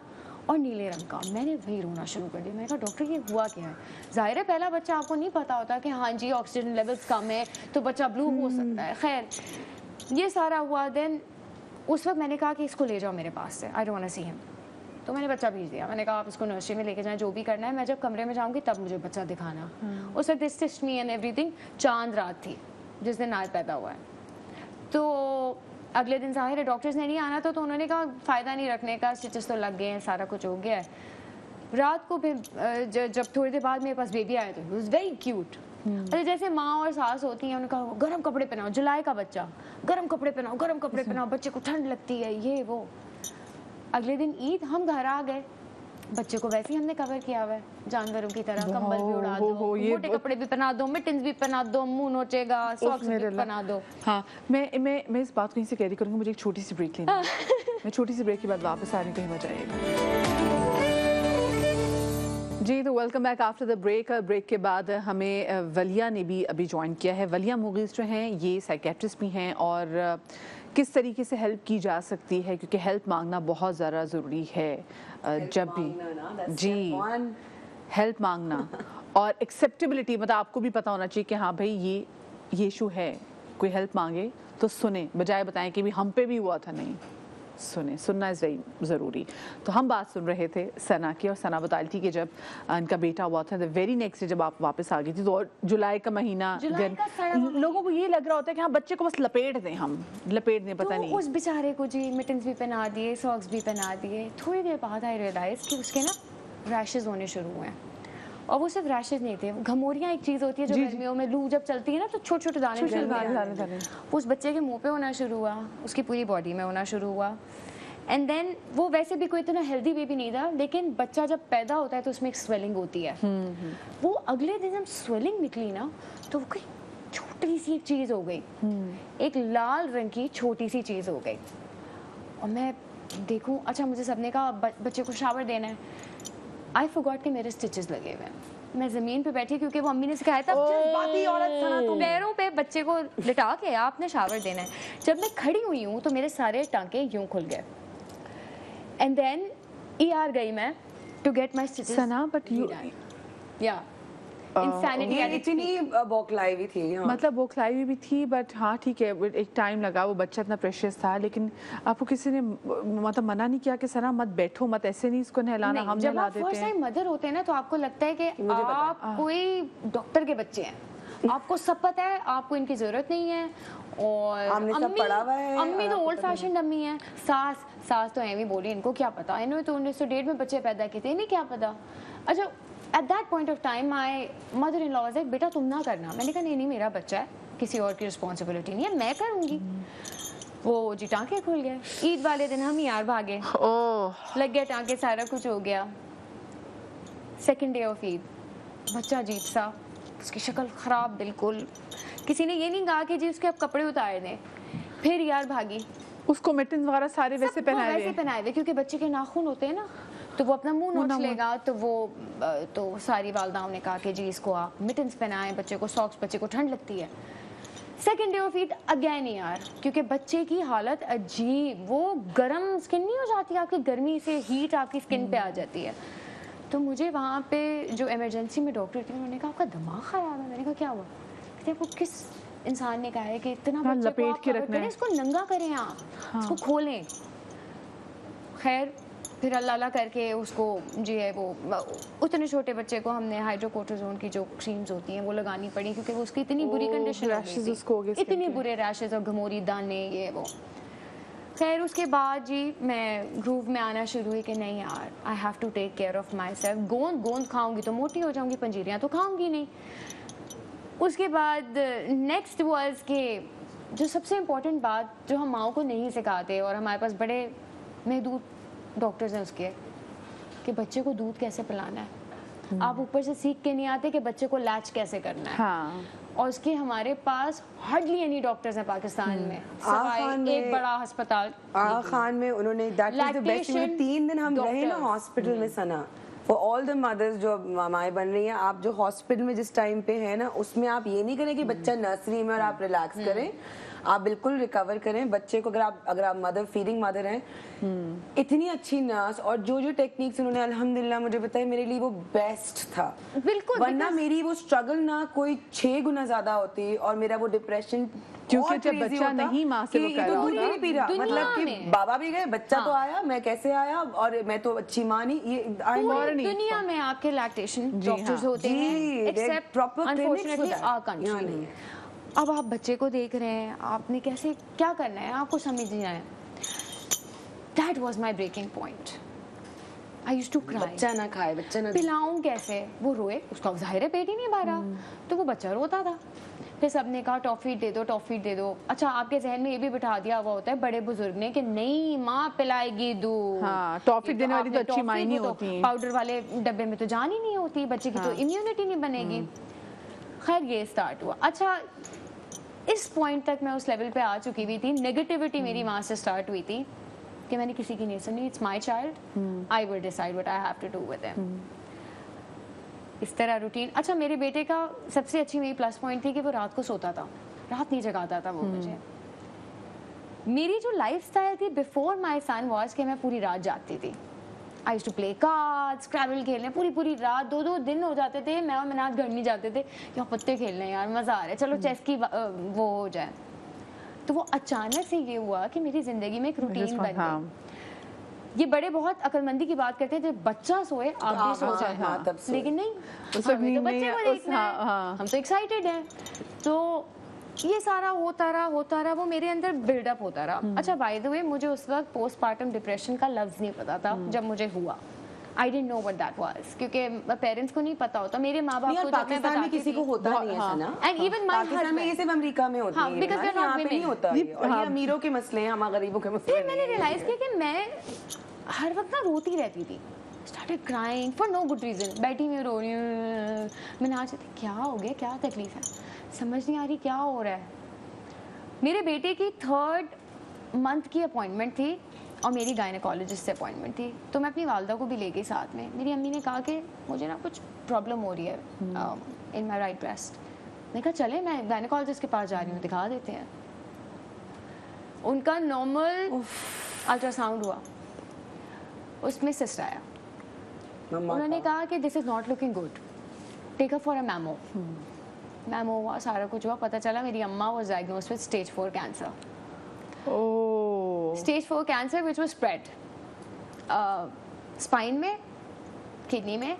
اور نیلے رنگ کا. میں نے وہی رونا شروع کر دیا. میں نے کہا ڈاکٹر یہ ہوا کیا ہے. ظاہر ہے پہلا بچہ آپ کو نہیں پتا ہوتا کہ ہاں جی آکسیجن لیولز کم ہے تو بچہ بلو ہو سکتا ہے. خیر یہ سارا ہوا. دین اس وقت میں نے کہا کہ اس کو لے جاؤ میرے پاس سے, آئی ڈونٹ وانٹ ٹو سی ہم. تو میں نے بچہ بھیج دیا. میں نے کہا آپ اس کو نرسری میں لے کے جائیں, جو بھی کرنا ہے, میں جب کمرے میں جاؤں گی تب مجھے بچہ دکھانا. اس وقت stitch me and every thing. چاند رات تھی جس دن آج پیدا ہوا ہے. تو اگلے دن ظاہر ہے ڈاکٹرز نے نہیں آنا تھا, تو انہوں نے کہا فائدہ نہیں رکھنے کا, اسٹچز تو لگ گئے ہیں, سارا کچھ ہو گیا ہے. رات کو پھر جب تھوڑی دیر بعد میرے پاس بیبی آیا تو واز ویری کیوٹ. جیسے ماں اور ساس ہوتی ہیں, انہوں نے کہا گرم کپڑے پہناؤ, جولائی کا بچہ, گرم کپڑے پہناؤ, گرم کپڑے پہناؤ, بچے کو ٹھنڈ لگتی ہے, یہ وہ. اگلے دن عید, ہم گھر آ گئے, بچے کو ویسے ہی ہم نے کور کیا ہوا ہے جانوروں کی طرح, کمبل بھی اڑا دو, موٹے کپڑے بھی پہنا دو, مٹنز بھی پہنا دو, منہ نوچے گا, ساکس بھی پہنا دو. ہاں میں اس بات کو یہیں سے کیری کروں گی, مجھے ایک چھوٹی سی بریک لینی ہے. میں چھوٹی سی بریک کے بعد واپس آ رہی ہوں, کہیں مت جائیے گا. جی تو welcome back after the break. Break کے بعد ہمیں ولیہ نے بھی ابھی جوائن کیا ہے. ولیہ مغیث جو ہیں یہ سائیکیٹرسٹ بھی ہیں, اور کس طریقے سے ہیلپ کی جا سکتی ہے, کیونکہ ہیلپ مانگنا بہت زیادہ ضروری ہے جب بھی. جی ہیلپ مانگنا اور ایکسیپٹیبلٹی, مطلب آپ کو بھی پتا ہونا چاہیے کہ ہاں بھائی یہ ایشو ہے, کوئی ہیلپ مانگے تو سنیں, بجائے بتائیں کہ بھی ہم پہ بھی ہوا تھا. نہیں, سننا از ویری ضروری. تو ہم بات سن رہے تھے ثنا کی, اور ثنا بتا رہی تھی کہ جب ان کا بیٹا ہوا تھا, ویری نیکسٹ ڈے جب آپ واپس آ گئی تھی, تو جولائی کا مہینہ, لوگوں کو یہ لگ رہا ہوتا ہے کہ ہاں بچے کو بس لپیٹ دیں, ہم لپیٹ دیں, پتہ نہیں. اس بیچارے کو جی مٹنز بھی پہنا دیے, ساکس بھی پہنا دیے. تھوڑی دیر بعد آئی ریئلائز کہ اس کے نا ریشز ہونے شروع ہوئے ہیں. اور وہ صرف ریشز نہیں تھے, گھموریاں ایک چیز ہوتی ہے جو گرمیوں میں لو جب چلتی ہے نا تو چھوٹے چھوٹے دانے اس بچے کے منہ پہ ہونا شروع ہوا, اس کی پوری باڈی میں ہونا شروع ہوا. اینڈ دین وہ ویسے بھی کوئی اتنا ہیلدی بیبی نہیں تھا, لیکن بچہ جب پیدا ہوتا ہے تو اس میں ایک سویلنگ ہوتی ہے. وہ اگلے دن جب سویلنگ نکلی نا تو وہ کوئی چھوٹی سی ایک چیز ہو گئی, ایک لال رنگ کی چھوٹی سی چیز ہو گئی. اور میں دیکھوں, اچھا مجھے سب نے کہا بچے کو شاور دینا ہے. آئی فورگاٹ کہ میرے اسٹچز لگے ہوئے ہیں. میں زمین پہ بیٹھی کیونکہ وہ امی نے سکھایا تھا پیروں پہ بچے کو لٹا کے آپ نے شاور دینا ہے. جب میں کھڑی ہوئی ہوں تو میرے سارے ٹانکے یوں کھل گئے. اینڈ دین ER گئی میں to get my stitches. Sana but you یا انسینٹی اتنی بوکھلائی ہوئی تھی, مطلب بوکھلائی ہوئی بھی تھی, بٹ ہاں ٹھیک ہے ایک ٹائم لگا, وہ بچہ اتنا پریشیس تھا. لیکن آپ کو کسی نے مطلب منع نہیں کیا کہ ثنا مت بیٹھو, مت ایسے نہیں اس کو نہلانا, ہم نہلا دیتے ہیں. جب آپ فرسٹ ٹائم مدر ہوتے ہیں نا تو آپ کو لگتا ہے کہ آپ کوئی ڈاکٹر کے بچے ہیں, آپ کو سب پتہ ہے, آپ کو ان کی ضرورت نہیں ہے. اور امی تو اولڈ فیشنڈ امی ہیں. ساس تو ایویں بولی, ان کو کیا پتا, انہوں نے تو 1901 میں بچے پیدا کیے تھے, انہیں کیا پتا. اچھا at that point of time my mother in law was like بیٹا تم نہ کرنا. میں نے کہا نہیں میرا بچہ ہے, किसी और की रिस्पॉन्सिबिलिटी नहीं है, मैं करूँगी। वो जी टाँके खुल गए। ईद वाले दिन हम यार भागे, लग गए टाँके, सारा कुछ हो गया। सेकेंड डे ऑफ ईद, बच्चा अजीब सा, उसकी शक्ल ख़राब बिल्कुल। किसी ने ये नहीं कहा कि जी उसके अब कपड़े उतार दें। फिर यार भागी, उसको मिटन्स वगैरह सारे वैसे पहनाए हुए, क्योंकि बच्चे के नाखून होते हैं ना, तो वो अपना मुंह नोच लेगा। तो वो तो सारी वालदाओं ने कहा कि जी इसको आप मिटन्स पहनाएं, बच्चे को सॉक्स, बच्चे को ठंड लगती है। Second day of Eid again यार, क्योंकि बच्चे की हालत अजीब, वो गर्म स्किन नहीं हो जाती आपकी, गर्मी से हीट आपकी स्किन पे आ जाती है। तो मुझे वहाँ पे जो इमरजेंसी में डॉक्टर थी, उन्होंने कहा आपका दिमाग ख़राब है। मैंने कहा क्या हुआ? कहते आपको किस इंसान ने कहा है कि इतना बच्चे को आप कवर करें, इसको नंगा करें, आप इसको खोलें। खैर फिर अल्लाह करके उसको जी है वो उतने छोटे बच्चे को हमने हाइड्रोकोर्टिसोन की जो क्रीम्स होती हैं वो लगानी पड़ी, क्योंकि वो उसकी इतनी बुरी कंडीशन हो गई थी, इतने बुरे रैशेस और घमोरी दाने ये वो। खैर उसके बाद जी मैं ग्रूव में आना शुरू हुई कि नहीं यार, I have to take care of myself. गोंद खाऊंगी तो मोटी हो जाऊंगी, पंजीरियाँ तो खाऊंगी नहीं। उसके बाद नेक्स्ट वाज कि जो सबसे इम्पोर्टेंट बात जो हम माओ को नहीं सिखाते, और हमारे पास बड़े महदूद डॉक्टर्स हैं उसके, कि बच्चे को दूध कैसे पिलाना है। आप ऊपर से सीख के नहीं आते कि बच्चे को लैच कैसे करना है। हाँ। और उसके हमारे पास हार्डली एनी डॉक्टर्स हैं पाकिस्तान में, सिवाय एक बड़ा अस्पताल आगा खान में। उन्होंने दैट वाज द बेस्ट। 3 दिन हम रहे ना हॉस्पिटल में सना, फॉर ऑल द मदर्स जो मामाएं बन रही हैं, आप जो हॉस्पिटल में जिस टाइम पे है ना, उसमें आप ये नहीं करें कि बच्चा नर्सरी में और आप रिलैक्स करें, आप बिल्कुल रिकवर करें बच्चे को। अगर आप मदर फीडिंग मदर हैं, इतनी अच्छी नर्स और जो जो टेक्निक्स उन्होंने अल्हम्दुलिल्लाह मुझे बताई, मेरे लिए वो बेस्ट था। बिल्कुल, वरना मेरी वो स्ट्रगल ना कोई 6 गुना ज्यादा होती, और मेरा वो डिप्रेशन, क्योंकि जब बच्चा नहीं माँ से वो कर रहा दूध नहीं पी रहा, मतलब कि बाबा भी गए, बच्चा तो आया, मैं कैसे आया, और मैं तो अच्छी माँ नहीं। ये दुनिया में आपके लैक्टेशन डॉक्टर्स होते हैं, except proper unfortunately our country में। अब आप बच्चे को देख रहे हैं, आपने कैसे क्या करना है, आपको समझना है। That was my breaking point. I used to cry, बच्चा ना खाए, बच्चा ना पिलाऊं कैसे, वो रोए, उसका ज़ाहिर है पेट ही नहीं भरा, तो वो बच्चा रोता था। फिर सबने कहा टॉफी दे दो, टॉफी दे दो। अच्छा, आपके जहन में ये भी बिठा दिया हुआ होता है बड़े बुजुर्ग ने कि नहीं माँ पिलाएगी दूध। हाँ, टॉफी देने वाली तो अच्छी माँ नहीं होती, पाउडर वाले डब्बे में तो जान ही नहीं होती, बच्चे की तो इम्यूनिटी नहीं बनेगी। खैर ये स्टार्ट हुआ। अच्छा, इस पॉइंट तक मैं उस लेवल पे आ चुकी हुई थी, नेगेटिविटी मेरी वहाँ से स्टार्ट हुई थी कि मैंने किसी की नहीं सुनी। It's my child, I will decide what I have to do with him. इस तरह रूटीन। अच्छा, मेरे बेटे का सबसे अच्छी मेरी प्लस पॉइंट थी कि वो रात को सोता था, रात नहीं जगाता था वो मुझे। मेरी जो लाइफ स्टाइल थी बिफोर माई सन वॉज कि मैं पूरी रात जागती थी। I used to play cards, Scrabble खेलने पूरी रात, 2 दिन हो जाते थे। मैं और मनाज घर नहीं जाते थे, या पत्ते खेलने यार मज़ा आ रहा है, चलो चेस की वो हो जाए। तो वो अचानक से ये हुआ कि मेरी ज़िंदगी में एक रूटीन बन गई। ये बड़े बहुत अक्लमंदी की बात करते हैं, जब बच्चा सोए आप भी सो जाए, लेकिन नहीं, हमें तो बच्चे को देखना है, हम तो एक्साइटेड हैं। तो ये सारा होता रहा, वो मेरे अंदर बिल्डअप होता रहा। अच्छा, बाय द वे, मुझे उस वक्त पोस्टपार्टम डिप्रेशन का लफ्ज नहीं पता था जब मुझे हुआ। I didn't know what that was, क्योंकि पेरेंट्स को नहीं पता होता। मेरे माँ बाप को पाकिस्तान में किसी को होता नहीं है ना, एंड इवन माय पाकिस्तान में ये सिर्फ अमेरिका में होता है, बिकॉज़ वी आर नॉट पे नहीं होता है, और ये अमीरों के मसले हैं, हम गरीबों के मसले। फिर मैंने रियलाइज किया कि मैं हर वक्त ना रोती रहती थी, started crying for no good reason. बैठी हुई रो रही हूँ, मैंने आज क्या हो गया, क्या तकलीफ है, समझ नहीं आ रही क्या हो रहा है। मेरे बेटे की 3rd मंथ की अपॉइंटमेंट थी और मेरी गायनेकोलॉजिस्ट से अपॉइंटमेंट थी, तो मैं अपनी वालदा को भी ले गई साथ में। मेरी अम्मी ने कहा कि मुझे ना कुछ प्रॉब्लम हो रही है इन माई राइट ब्रेस्ट। मैंने कहा चले, मैं गायनेकोलॉजिस्ट के पास जा रही हूँ, दिखा देते हैं। उनका नॉर्मल अल्ट्रासाउंड हुआ, उसमें सिस्ट आया। उन्होंने कहा कि this is not looking good, take up for a mammo. Mammo हुआ, सारा कुछ हुआ, पता चला मेरी अम्मा was diagnosed with stage 4 cancer. Stage 4 cancer which was spread spine में, किडनी में,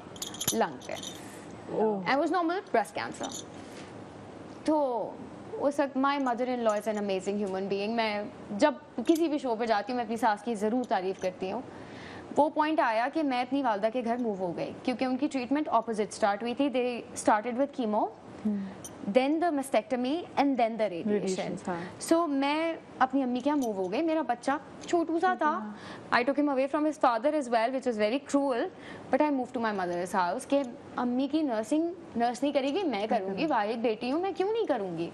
लंग पे, and was normal breast cancer. तो उस वक्त my mother in law is an amazing human being. मैं जब किसी भी शो पे जाती हूँ, मैं अपनी सास की ज़रूर तारीफ़ करती हूँ। वो पॉइंट आया कि मैं अपनी वालदा के घर मूव हो गई, क्योंकि उनकी ट्रीटमेंट ऑपोजिट स्टार्ट हुई थी। They started with chemo then the mastectomy and then the radiation. Radiations, हाँ. So मैं अपनी अम्मी के यहाँ मूव हो गई. मेरा बच्चा छोटू सा था. I took him away from his father as well, which was very cruel. But I moved to my mother's house. कि अम्मी की नर्स नहीं करेगी, मैं करूँगी. वाहिद बेटी हूँ, मैं क्यों नहीं करूँगी?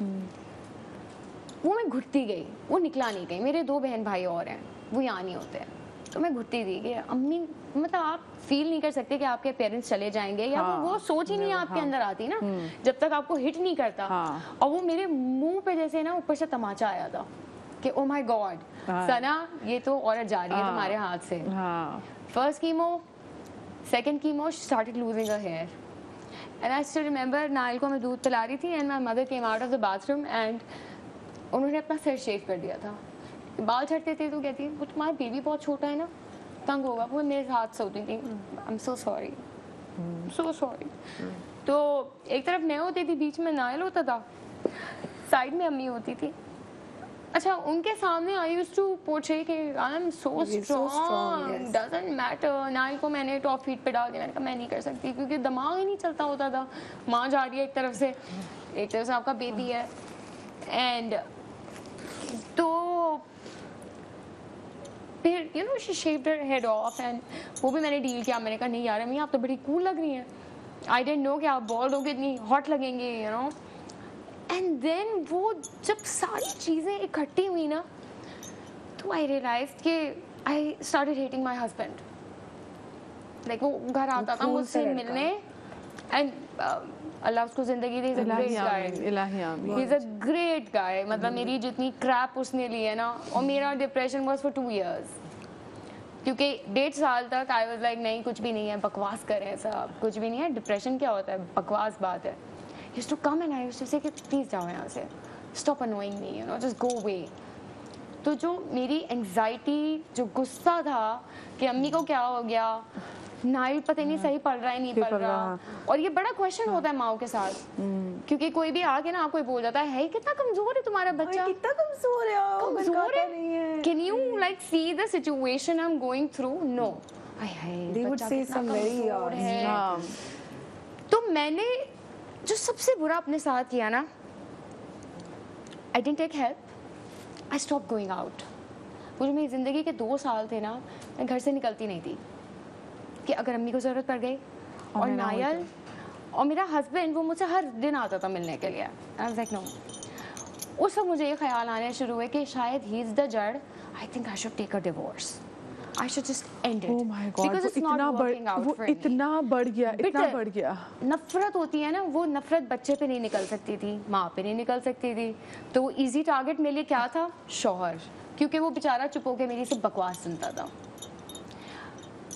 वो मैं घुटती गई, वो निकला नहीं गई. मेरे 2 बहन भाई और हैं, वो यहाँ नहीं होते हैं. तो मैं घुटती थी कि अम्मी, मतलब आप फील नहीं कर सकते कि आपके पेरेंट्स चले जाएंगे, या वो सोच ही नहीं आपके अंदर आती ना जब तक आपको हिट नहीं करता. और वो मेरे मुंह पे जैसे ना ऊपर से तमाचा आया था कि ओ माय गॉड सना, ये तो औरत जा रही है तुम्हारे हाथ से. First chemo, second chemo, she started losing her hair. And I still remember, नाइल को मैं दूध पिला रही थी and my mother came out of the bathroom and उन्होंने अपना सिर शेव कर दिया था. बाल झड़ते थे तो कहती वो तुम्हारा बेबी बहुत छोटा है ना, तंग होगा. वो मेरे हाथ सोती थी. I am so sorry, so sorry. तो एक तरफ मैं होती थी, बीच में नाइल होता था, साइड में अम्मी होती थी. अच्छा, उनके सामने आई यूज्ड टू पोर्ट्रे कि I am so strong, doesn't matter. Nile को मैंने टॉप फीट पे डाल दिया. मैंने कहा मैं नहीं कर सकती क्योंकि दिमाग ही नहीं चलता होता था. माँ जा रही है एक तरफ से आपका बेबी है. एंड तो फिर you know she shaved her head of and वो भी मैंने डील किया. मैंने कहा नहीं यार अम्मी, आप तो बड़ी कूल लग रही हैं. आई डिडंट नो कि आप बॉल्ड होगी, इतनी हॉट लगेंगी, यू नो. एंड देन वो जब सारी चीज़ें इकट्ठी हुई ना, तो आई रियलाइज कि I started hating my husband. Like वो घर आता था मुझसे मिलने एंड अल्लाह उसको जिंदगी दे. He is a great guy. मतलब मेरी जितनी क्रैप उसने ली है ना, और मेरा डिप्रेशन वाज फॉर 2 years. क्योंकि 1.5 साल तक आई वाज लाइक नहीं कुछ भी नहीं है, बकवास कर रहे हैं सब, कुछ भी नहीं है. डिप्रेशन क्या होता है, बकवास बात है. He used to come and I used to say कि प्लीज जाओ यहाँ से, stop annoying me, you know, just go away. तो जो मेरी एंग्जाइटी, जो गुस्सा था कि अम्मी को क्या हो गया, नाइल पता नहीं सही पढ़ रहा है नहीं पढ़ रहा. और ये बड़ा क्वेश्चन होता है माओ के साथ, क्योंकि कोई भी आके ना आपको बोल जाता है कितना कमजोर है तुम्हारा बच्चा, कितना कमजोर है. Can you like see the situation I am going through? No, They would say some very तो मैंने जो सबसे बुरा अपने साथ किया ना, I didn't take help, I stop going out. वो जो मेरी जिंदगी के 2 साल थे ना, मैं घर से निकलती नहीं थी कि अगर अम्मी को ज़रूरत पड़ गई. और नायल और मेरा हस्बैंड वो मुझसे हर दिन आता था मिलने के लिए. I was like no. उस वक्त मुझे ये ख्याल आने शुरू हुए कि शायद ही इज़ द जड़. I think I should take a divorce. I should just end it. Oh my God, because it's not working out for me. इतना बढ़ गया. नफरत होती है ना, वो नफरत बच्चे पे नहीं निकल सकती थी, माँ पे नहीं निकल सकती थी. तो वो इजी टारगेट मेरे लिए क्या था? शौहर. क्योंकि वो बेचारा चुप होके मेरी सिर्फ बकवास सुनता था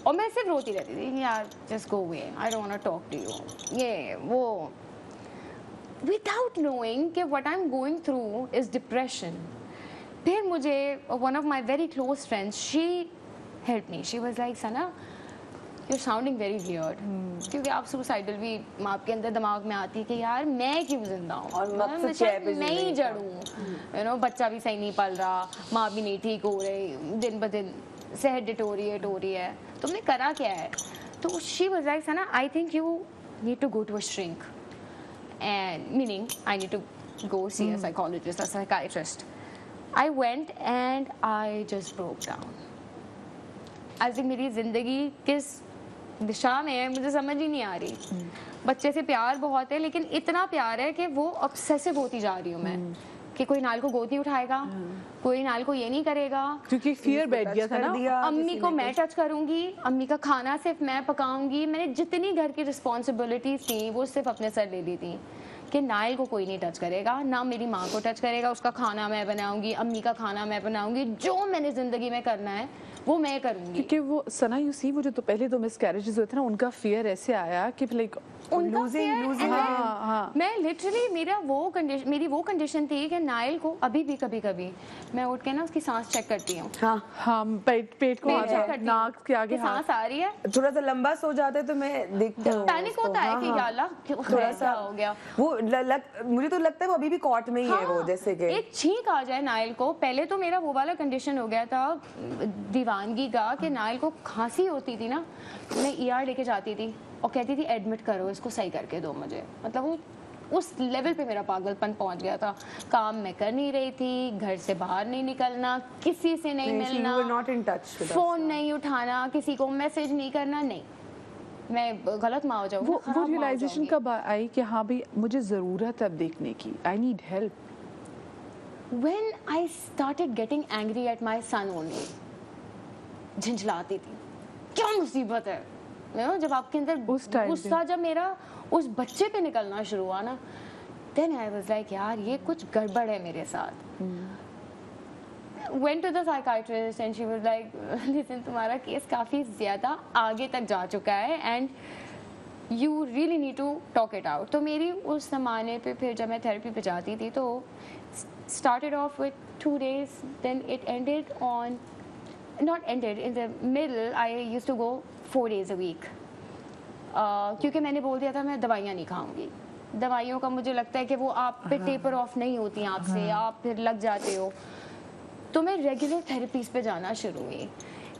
और मैं सिर्फ रोती रहती थी यार just go away, I don't want to talk to you. ये वो विदाउट नोइंग कि what I am going through is depression. फिर मुझे one of my very close friends, she helped me. She was like, Sana, you're sounding very weird. क्योंकि आप suicidal भी आपके अंदर दिमाग में आती है कि यार मैं क्यों जिंदा हूँ, और मैं ही जड़ हूँ, यू नो. बच्चा भी सही नहीं पल रहा, माँ भी नहीं ठीक हो रही, दिन ब दिन सेहत डिटोरिएट हो रही है, तुमने करा क्या है? तो she was like, Sana, I think you need to go to a shrink, and meaning I need to go see a psychologist, a psychiatrist. I went and I just broke down. आज मेरी ज़िंदगी किस दिशा में है मुझे समझ ही नहीं आ रही. बच्चे से प्यार बहुत है, लेकिन इतना प्यार है कि वो ऑब्सेसिव होती जा रही हूँ मैं कि कोई नाल को गोदी उठाएगा, कोई नाल को ये नहीं करेगा, क्योंकि फियर बैठ गया था ना. अम्मी को मैं टच करूंगी, अम्मी का खाना सिर्फ मैं पकाऊंगी. मैंने जितनी घर की रिस्पॉन्सिबिलिटीज थी वो सिर्फ अपने सर ले ली थी कि नाइल को कोई नहीं टच करेगा, ना मेरी माँ को टच करेगा. उसका खाना मैं बनाऊंगी, अम्मी का खाना मैं बनाऊंगी, जो मैंने जिंदगी में करना है वो मैं करूंगी. क्योंकि वो सना यू सी वो जो तो पहले 2 मिसकैरेजेस हुए थे ना, उनका फियर ऐसे आया कि लाइक लूजिंग. मैं लिटरली मेरी वो कंडीशन थी कि नाइल को अभी भी कभी कभी मैं उठ के ना उसकी सांस चेक करती हूँ. हाँ पेट को नाक के आगे सांस आ रही है, थोड़ा सा लंबा सो जाते तो मैं देखती हूँ. पैनिक होता है कि यार थोड़ा सा हो गया. वो मुझे तो लगता है वो अभी भी कॉट में ही है. वो जैसे कि एक छींक आ जाए नाइल को. पहले तो मेरा वो वाला कंडीशन हो गया था दीवानगी का कि नाइल को खांसी होती थी ना, मैं ER लेके जाती थी और कहती थी एडमिट करो इसको, सही करके दो मुझे. मतलब वो उस लेवल पे मेरा पागलपन पहुंच गया था. काम मैं कर नहीं रही थी, घर से बाहर नहीं निकलना, किसी से नहीं मिलना, you were not in touch with us. Phone नहीं उठाना, किसी को मैसेज नहीं करना. नहीं, मैं गलत माँ हो जाऊंगी. वो रियलाइजेशन कब आई कि हाँ भाई मुझे ज़रूरत है अब देखने की, I need help? When I started getting angry at my son only, झंझलाती थी, क्या मुसीबत है, जब आपके अंदर गुस्सा जब मेरा उस बच्चे पे निकलना शुरू हुआ ना, then I was like यार ये कुछ गड़बड़ है मेरे साथ. Went to the psychiatrist and she was like, listen तुम्हारा केस काफी ज्यादा आगे तक जा चुका है and you really need to talk it out. तो मेरी उस जमाने पे फिर जब मैं थेरेपी पे जाती थी तो started off with 2 days, then it ended on, not ended, in the middle I used to go 4 days a week. क्योंकि मैंने बोल दिया था मैं दवाइयाँ नहीं खाऊंगी. दवाइयों का मुझे लगता है कि वो आप पे टेपर ऑफ नहीं होती आपसे, आप फिर लग जाते हो. तो मैं रेगुलर थेरेपीज पे जाना शुरू हुई.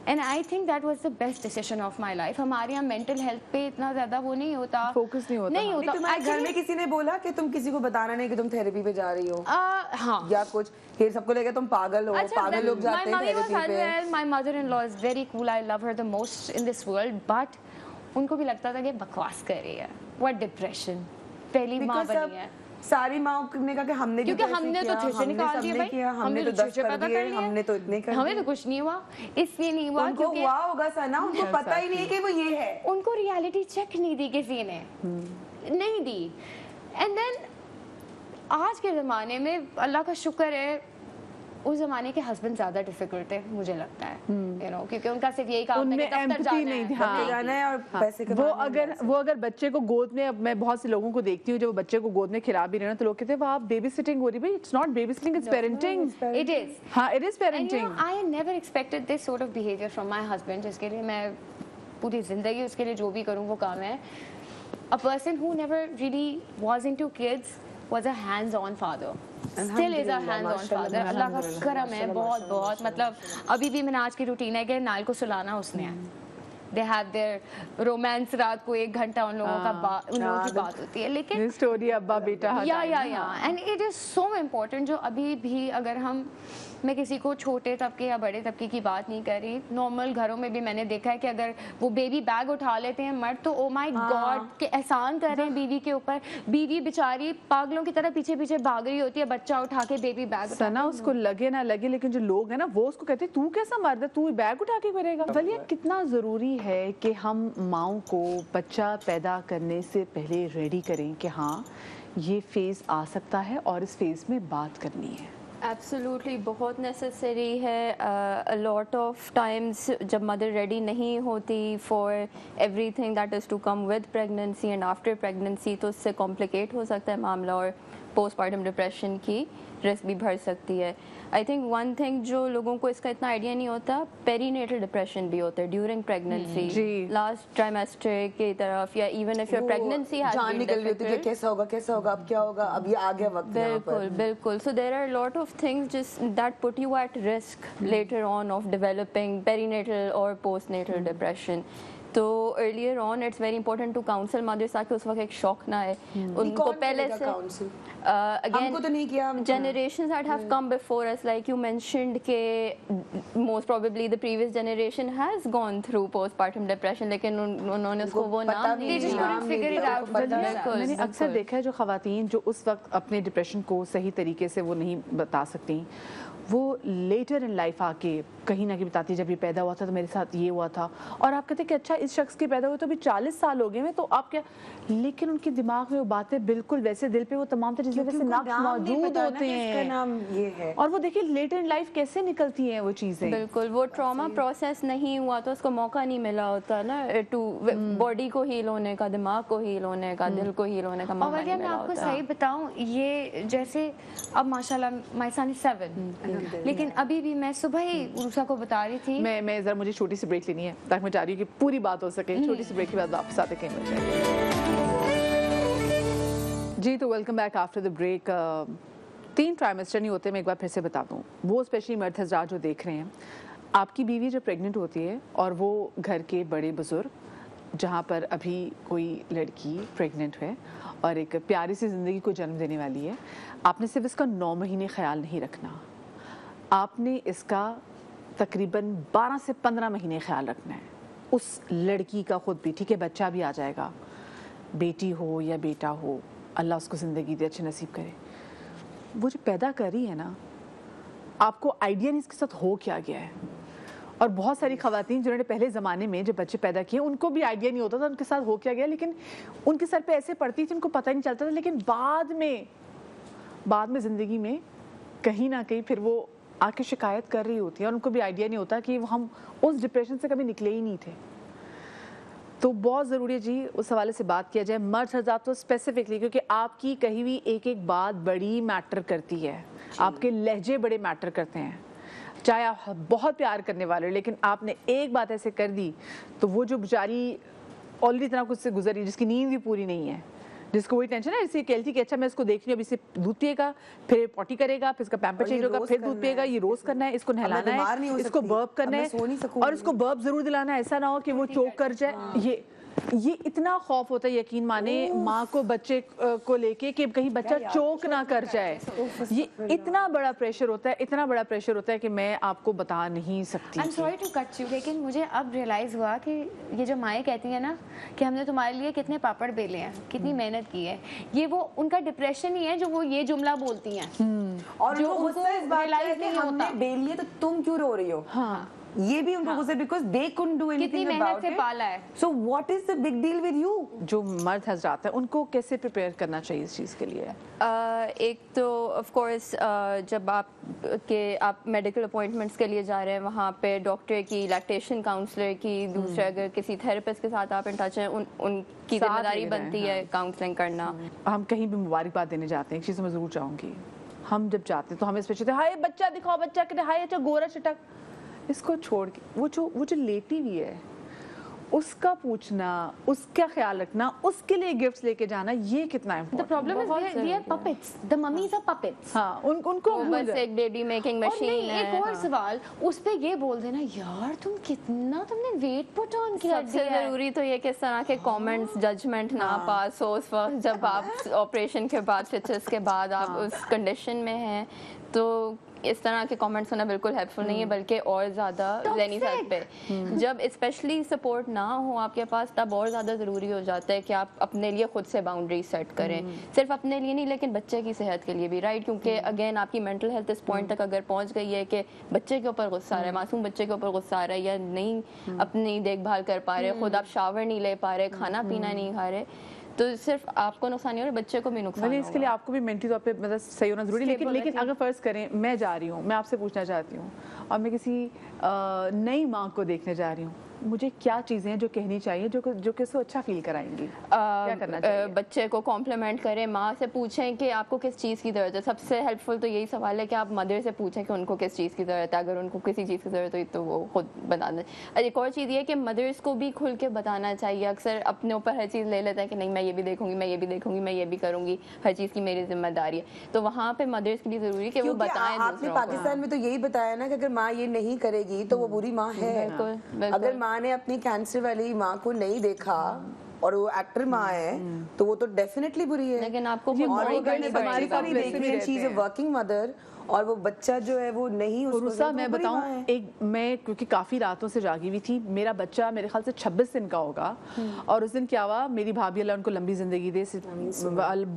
And I think that was the best decision of my life. हमारे यहाँ मेंटल हेल्थ पे इतना ज्यादा वो नहीं होता, फोकस नहीं होता. तुम्हारे घर में किसी ने बोला कि तुम किसी को बताना नहीं कि तुम थेरेपी पे जा रही हो? हाँ, या कुछ फिर सबको लेके तुम पागल हो? पागल लोग जाते हैं थेरेपी पे. My mother in law is very cool, I love her the most in this world, but उनको भी लगता था कि बकवास कर रही है. व्हाट डिप्रेशन, पहली माँ बनी है. सारी माँ ने कहा कि हमने क्योंकि हमने तो छेछे निकाल दिए भाई, हमने तो 10 कर दिए, हमने तो इतने कर दिए. हमें तो कुछ नहीं हुआ. इसलिए नहीं हुआ उनको हुआ होगा सना, उनको पता ही नहीं कि वो ये है. उनको रियलिटी चेक नहीं दी किसी ने, नहीं दी. एंड देन आज के ज़माने में अल्लाह का शुक्र है उस जमाने के हस्बैंड ज्यादा डिफिकल्ट है मुझे लगता है, यू नो, क्योंकि उनका सिर्फ यही काम है कि दफ्तर जाना है और पैसे कमाने. वो अगर बच्चे को गोद में, अब मैं बहुत से लोगों को देखती हूँ जब वो बच्चे को गोद में खिला भी रहे हैं तो लोग कहते हैं वाह बेबी सिटिंग हो रही. भाई it's not babysitting, it's parenting. It is, हाँ it is parenting. I never expected this sort of behaviour from my husband, जिसके लिए मैं पूरी जिंदगी उसके लिए जो भी करूँ वो काम है. A person who never really was into kids was a hands-on father, still is a hands-on father. अल्लाह का करम है बहुत बहुत. मतलब अभी भी मैंने आज की रूटीन है कि नाइल को सुलाना उसने है. They have their romance, रात को 1 घंटा उन लोगों का उन लोगों की बात होती है. लेकिन स्टोरी अब्बा बेटा या and it is so important. जो अभी भी अगर मैं किसी को छोटे तबके या बड़े तबके की बात नहीं कर रही, नॉर्मल घरों में भी मैंने देखा है कि अगर वो बेबी बैग उठा लेते हैं मर्द तो ओ माय गॉड के एहसान कर रहे हैं बीवी के ऊपर. बीवी बेचारी पागलों की तरह पीछे पीछे भाग रही होती है बच्चा उठा के, बेबी बैग सना उसको लगे ना लगे, लेकिन जो लोग हैं ना वो उसको कहते हैं तू कैसा मर्द है, तू बैग उठा के करेगा. वलिया कितना जरूरी है कि हम माओं को बच्चा पैदा करने से पहले रेडी करें कि हाँ ये फेज आ सकता है और इस फेज में बात करनी है. एब्सोल्युटली बहुत नेसेसरी है. अ लॉट ऑफ टाइम्स जब मदर रेडी नहीं होती for everything that is to come with pregnancy and after pregnancy, तो उससे कॉम्प्लिकेट हो सकता है मामला और पोस्टमार्टम डिप्रेशन की रिस्क भी बढ़ सकती है. आई थिंक वन थिंग जो लोगों को इसका इतना आइडिया नहीं होता, पेरीनेटल डिप्रेशन भी होता है ड्यूरिंग प्रेगनेंसी, लास्ट ट्राइमेस्टर की तरफ, या even if your pregnancy has जान निकल रही होती है कैसा होगा अब क्या होगा, अब ये आ गया वक्त. बिल्कुल. So there are lot of things just that put you at risk later on of developing perinatal और पोस्टनेटल डिप्रेशन. तो earlier on it's very important to counsel mothers ताकि उस वक्त एक शॉक ना आए उनको. पहले से हमको तो नहीं किया. generations that have come before us, like you mentioned के most probably the previous generation has gone through postpartum depression, लेकिन उन्होंने उसको वो नाम नहीं दिया. मैंने अक्सर देखा है जो खवातीन जो उस वक्त अपने डिप्रेशन को सही तरीके से वो नहीं बता सकती, वो लेटर इन लाइफ आके कहीं ना कहीं बताती है जब ये पैदा हुआ था तो मेरे साथ ये हुआ था, और आप कहते हैं कि अच्छा इस शख्स के पैदा हुए तो अभी 40 साल हो गए हैं तो आप क्या, लेकिन उनके दिमाग में वो बातें बिल्कुल वैसे, दिल पे वो तमाम तरह वैसे नक्श मौजूद होते हैं नाम ये है. और वो देखिए लेटर इन लाइफ कैसे निकलती हैं वो चीजें. बिल्कुल, वो ट्रॉमा प्रोसेस नहीं हुआ तो उसको मौका नहीं मिला होता ना टू बॉडी को हील होने का, दिमाग को हील होने का, दिल को हील होने का मौका नहीं मिला होता. मैं आपको सही बताऊं, ये जैसे अब माशाल्लाह माय सन इज 7, लेकिन अभी भी मैं सुबह ही उषा को बता रही थी, मैं जरा मुझे छोटी सी ब्रेक लेनी है ताकि मैं चाह रही हूँ कि पूरी बात हो सके. छोटी सी ब्रेक के बाद वापस आते कहीं बच जाए. जी तो welcome back after the break. 3 trimester नहीं होते, मैं एक बार फिर से बता दूं, वो स्पेशली मर्द हज़रात जो देख रहे हैं, आपकी बीवी जब प्रेग्नेंट होती है और वो घर के बड़े बुजुर्ग जहाँ पर अभी कोई लड़की प्रेग्नेंट है और एक प्यारी सी ज़िंदगी को जन्म देने वाली है, आपने सिर्फ इसका 9 महीने ख्याल नहीं रखना, आपने इसका तकरीबन 12 से 15 महीने ख्याल रखना है, उस लड़की का खुद भी। ठीक है, बच्चा भी आ जाएगा, बेटी हो या बेटा हो, अल्लाह उसको ज़िंदगी दे, अच्छी नसीब करे। वो जो पैदा कर रही है ना, आपको आइडिया नहीं इसके साथ हो क्या गया है। और बहुत सारी ख़वातीन जिन्होंने पहले ज़माने में जब बच्चे पैदा किए, उनको भी आइडिया नहीं होता था उनके साथ हो क्या गया, लेकिन उनके सर पे ऐसे पड़ती थी उनको पता ही नहीं चलता था। लेकिन बाद में ज़िंदगी में कहीं ना कहीं फिर वो आके शिकायत कर रही होती है और उनको भी आइडिया नहीं होता कि हम उस डिप्रेशन से कभी निकले ही नहीं थे। तो बहुत ज़रूरी है जी उस हवाले से बात किया जाए, मर्द हज़रात तो स्पेसिफिकली, क्योंकि आपकी कही हुई एक एक बात बड़ी मैटर करती है, आपके लहजे बड़े मैटर करते हैं। चाहे आप बहुत प्यार करने वाले हो, लेकिन आपने एक बात ऐसे कर दी तो वो जो बेचारी ऑलरेडी इतना कुछ से गुजरी, जिसकी नींद भी पूरी नहीं है, जिसको वही टेंशन है, इसी कहती कि अच्छा मैं इसको देख रही हूँ, अभी इसे दूध पिएगा, फिर पॉटी करेगा, फिर इसका पैम्पर चेंज होगा, फिर दूध पिएगा, ये रोज करना है, इसको नहलाना है, इसको बर्प करना है, और इसको बर्प जरूर दिलाना है, ऐसा ना हो कि वो चोक कर जाए। ये इतना खौफ होता है, यकीन माने माँ को बच्चे को लेके कि कहीं बच्चा चोक ना कर जाए। ये इतना बड़ा प्रेशर होता है, इतना बड़ा प्रेशर होता है कि मैं आपको बता नहीं सकती। I'm sorry to cut you, लेकिन मुझे अब रियलाइज हुआ कि ये जो माएँ कहती हैं ना कि हमने तुम्हारे लिए कितने पापड़ बेले हैं, कितनी मेहनत की है, ये वो उनका डिप्रेशन ही है जो वो ये जुमला बोलती हैं। और जो उनको उनको गुस्सा इस बात का है realize कि नहीं हमने होता। बेल लिए तो तुम क्यों रो रही हो। हाँ, ये भी उनको गुस्सा, बिकॉज दे कुडंट डू कितनी एनीथिंग मेहनत अबाउट से इट। पाला है। So what is the big deal with you. जो मर्द हज़रात है उनको कैसे प्रिपेयर करना चाहिए इस चीज़ के लिए? एक तो ऑफ कोर्स जब आप मेडिकल अपॉइंटमेंट्स के लिए जा रहे हैं, वहाँ पे डॉक्टर की, लैक्टेशन काउंसलर की, दूसरे अगर किसी थेरेपिस्ट के साथ आप इन टच हैं, उनकी जिम्मेदारी बनती है काउंसलिंग करना। हम कहीं भी मुबारकबाद देने जाते हैं, एक चीज़ मैं ज़रूर चाहूँगी, हम जब जाते हैं तो हमें स्पेशली हाय बच्चा दिखाओ, बच्चा कहते हाय अच्छा गोरा चटक, इसको छोड़ के वो जो लेटी हुई है उसका पूछना, उसका ख्याल रखना, उसके लिए गिफ्ट्स लेके जाना, ये कितना The important. problem is we are puppets. The mummies are puppets. हाँ, उनको वो बस एक बेबी मेकिंग और मशीन नहीं, है। एक और सवाल उस पे ये बोल देना, यार तुमने वेट पुट ऑन किया सबसे दिया है। जरूरी तो ये कि इस तरह के कमेंट्स, जजमेंट ना पास हो उस वक्त जब आप ऑपरेशन के बाद, स्टिचेस के बाद आप उस कंडीशन में हैं। तो इस तरह के कमेंट्स होना बिल्कुल हेल्पफुल नहीं है, बल्कि और ज़्यादा ज़हनी सतह पे जब स्पेशली सपोर्ट ना हो आपके पास, तब और ज़्यादा ज़रूरी हो जाता है कि आप अपने लिए खुद से बाउंड्री सेट करें, सिर्फ अपने लिए नहीं लेकिन बच्चे की सेहत के लिए भी, राइट? क्योंकि अगेन आपकी मेंटल हेल्थ इस पॉइंट तक अगर पहुंच गई है कि बच्चे के ऊपर गुस्सा आ रहा है, मासूम बच्चे के ऊपर गुस्सा आ रहा है, या नहीं अपनी देखभाल कर पा रहे, खुद आप शावर नहीं ले पा रहे, खाना पीना नहीं खा रहे, तो सिर्फ आपको नुकसान नहीं हो रहा, बच्चे को भी नुकसान नहीं, इसके लिए आपको भी मेंटली तौर पे मतलब सही होना जरूरी है। लेकिन अगर फर्ज करें मैं जा रही हूँ, मैं आपसे पूछना चाहती हूँ और मैं किसी नई माँ को देखने जा रही हूँ, मुझे क्या चीज़ें हैं जो कहनी चाहिए जो कि उसको अच्छा फील कराएंगी? क्या करना चाहिए? बच्चे को कॉम्प्लीमेंट करें, माँ से पूछें कि आपको किस चीज़ की ज़रूरत है। सबसे हेल्पफुल तो यही सवाल है कि आप मदर से पूछें कि उनको किस चीज़ की ज़रूरत है, अगर उनको किसी चीज़ की ज़रूरत हुई तो वो खुद बता दें। एक और चीज़ ये कि मदर्स को भी खुल के बताना चाहिए। अक्सर अपने ऊपर हर चीज़ ले लेता है कि नहीं मैं ये भी देखूंगी, मैं ये भी देखूंगी, मैं ये भी करूंगी, हर चीज़ की मेरी जिम्मेदारी है। तो वहाँ पे मदर्स के लिए ज़रूरी है कि वो बताएं। आपने पाकिस्तान में तो यही बताया ना कि अगर माँ ये नहीं करेगी तो वो बुरी माँ है। अगर माँ ने अपनी कैंसर वाली माँ को नहीं देखा और वो एक्टर माँ है तो वो तो डेफिनेटली बुरी है। लेकिन आपको वर्किंग मदर और वो बच्चा जो है वो नहीं उसको मैं बताऊं, मैं क्योंकि काफ़ी रातों से जागी हुई थी, मेरा बच्चा मेरे ख्याल से 26 दिन का होगा और उस दिन क्या हुआ, मेरी भाभी अल्लाह उनको लंबी ज़िंदगी दे,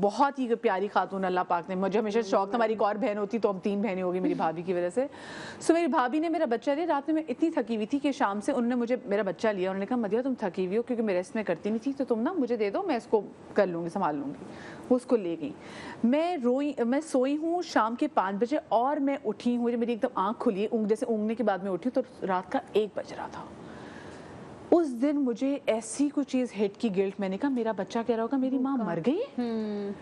बहुत ही प्यारी खातून अल्लाह पाक ने, मुझे हमेशा शौक था हमारी एक और बहन होती तो हम 3 बहनें हो गई मेरी भाभी की वजह से। सो मेरी भाभी ने मेरा बच्चा लिया, रात में मैं इतनी थकी हुई थी कि शाम से उन्होंने मुझे मेरा बच्चा लिया, उन्होंने कहा मदिया तुम थकी हुई हो क्योंकि मैं रेस्ट में करती नहीं थी, तो तुम ना मुझे दे दो, मैं इसको कर लूँगी, संभाल लूँगी। वो उसको ले गई, मैं सोई हूँ शाम के 5 बजे और मैं उठी हूँ, मेरी एकदम आँख खुली, जैसे ऊँगने के बाद में उठी तो रात का 1 बज रहा था। उस दिन मुझे ऐसी कोई चीज़ हिट की, गिल्ट, मैंने कहा मेरा बच्चा कह रहा होगा मेरी माँ मर गई है,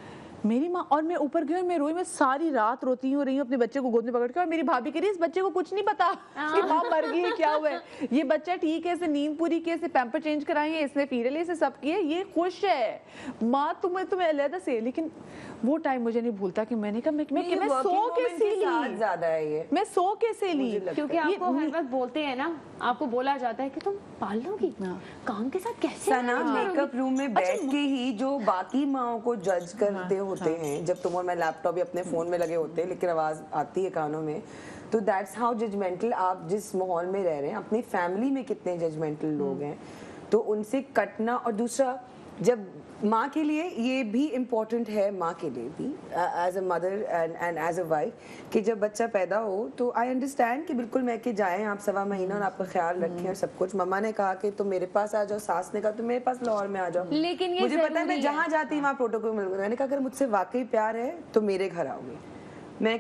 मेरी माँ, और मैं ऊपर गई और मैं रोई, मैं सारी रात रोती हूँ रही हूँ अपने बच्चे को गोद में पकड़ के, और मेरी भाभी कह रही है इस बच्चे को कुछ नहीं पता कि माँ मर गई है, क्या हुआ है, ये बच्चा ठीक है, इसे नींद पूरी की, इसे पैम्पर चेंज कराई है, इसने फीडर ली, इसे सब किया, ये खुश है, माँ तुम्हें अलग से। लेकिन वो टाइम मुझे नहीं भूलता कि मैंने कहा मैं सो कैसे ली, ज्यादा है ये, मैं सो कैसे ली, क्योंकि आपको हर वक्त बोलते हैं ना, आपको बोला जाता है कि तुम पाल लोगी, काम के साथ कैसे सना मेकअप रूम में बैठ के ही जो बाकी माओं को जज करते होते हैं, जब तुम और मैं लैपटॉप या अपने फोन में लगे होते हैं लेकिन आवाज आती है कानों में, तो दैट्स हाउ जजमेंटल आप जिस माहौल में रह रहे हैं, अपनी फैमिली में कितने जजमेंटल लोग हैं, तो उनसे कटना। और दूसरा, जब माँ के लिए ये भी इम्पोर्टेंट है, माँ के लिए भी as a mother and as a wife, कि जब बच्चा पैदा हो तो आई अंडरस्टैंड कि बिल्कुल मैं के जाएं आप 1.25 महीना और आपका ख्याल रखें और सब कुछ। मम्मा ने कहा कि तुम मेरे पास आ जाओ, सास ने कहा तुम मेरे पास लाहौर में आ जाओ, लेकिन ये मुझे पता है मैं जरूरी जहाँ जाती हूँ वहाँ प्रोटोकॉल मिल गया। मैंने कहा अगर मुझसे वाकई प्यार है तो मेरे घर आओगे। मैंने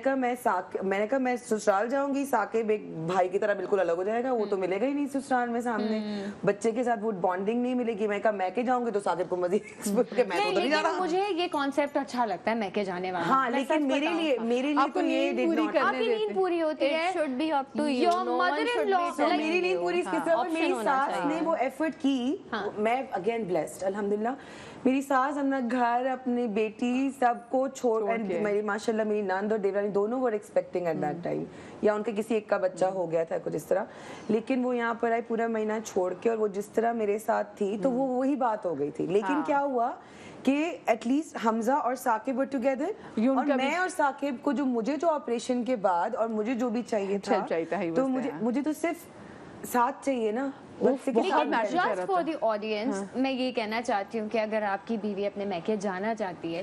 कहा मैं ससुराल जाऊंगी, साकिब एक भाई की तरह बिल्कुल अलग हो जाएगा, वो तो मिलेगा ही नहीं ससुराल में सामने, बच्चे के साथ वो बॉन्डिंग नहीं मिलेगी। मैं कहा मैं के जाऊंगी तो साकिब को मजीद मैं तो नहीं जा रहा। मुझे ये कॉन्सेप्ट अच्छा लगता है मैं के जाने वाला। हाँ, लेकिन मेरे लिए तो ये आपकी नींद पूरी होती है, should be up to you. Your No one should be mother-in-law, telling मेरी नींद you. पूरी इसके हाँ, साथ option मेरी होना सास चाहिए. ने वो एफर्ट की। मैं अगेन ब्लेस्ड अल्हम्दुलिल्लाह, मेरी सास अपना घर, अपनी बेटी सबको छोड़, एंड मेरी माशाल्लाह मेरी नंद और देवरानी दोनों were expecting at that time, या उनके किसी एक का बच्चा हो गया था कुछ इस तरह, लेकिन वो यहाँ पर आई पूरा महीना छोड़ के, और वो जिस तरह मेरे साथ थी तो वो वही बात हो गई थी। लेकिन क्या हुआ कि एटलीस्ट हमजा और साकिब वर टुगेदर, और मैं और साकिब को मुझे जो ऑपरेशन के बाद और मुझे जो भी चाहिए था, तो मुझे तो सिर्फ साथ चाहिए ना। जस्ट फॉर द ऑडियंस मैं ये कहना चाहती हूँ कि अगर आपकी बीवी अपने मैके जाना चाहती है,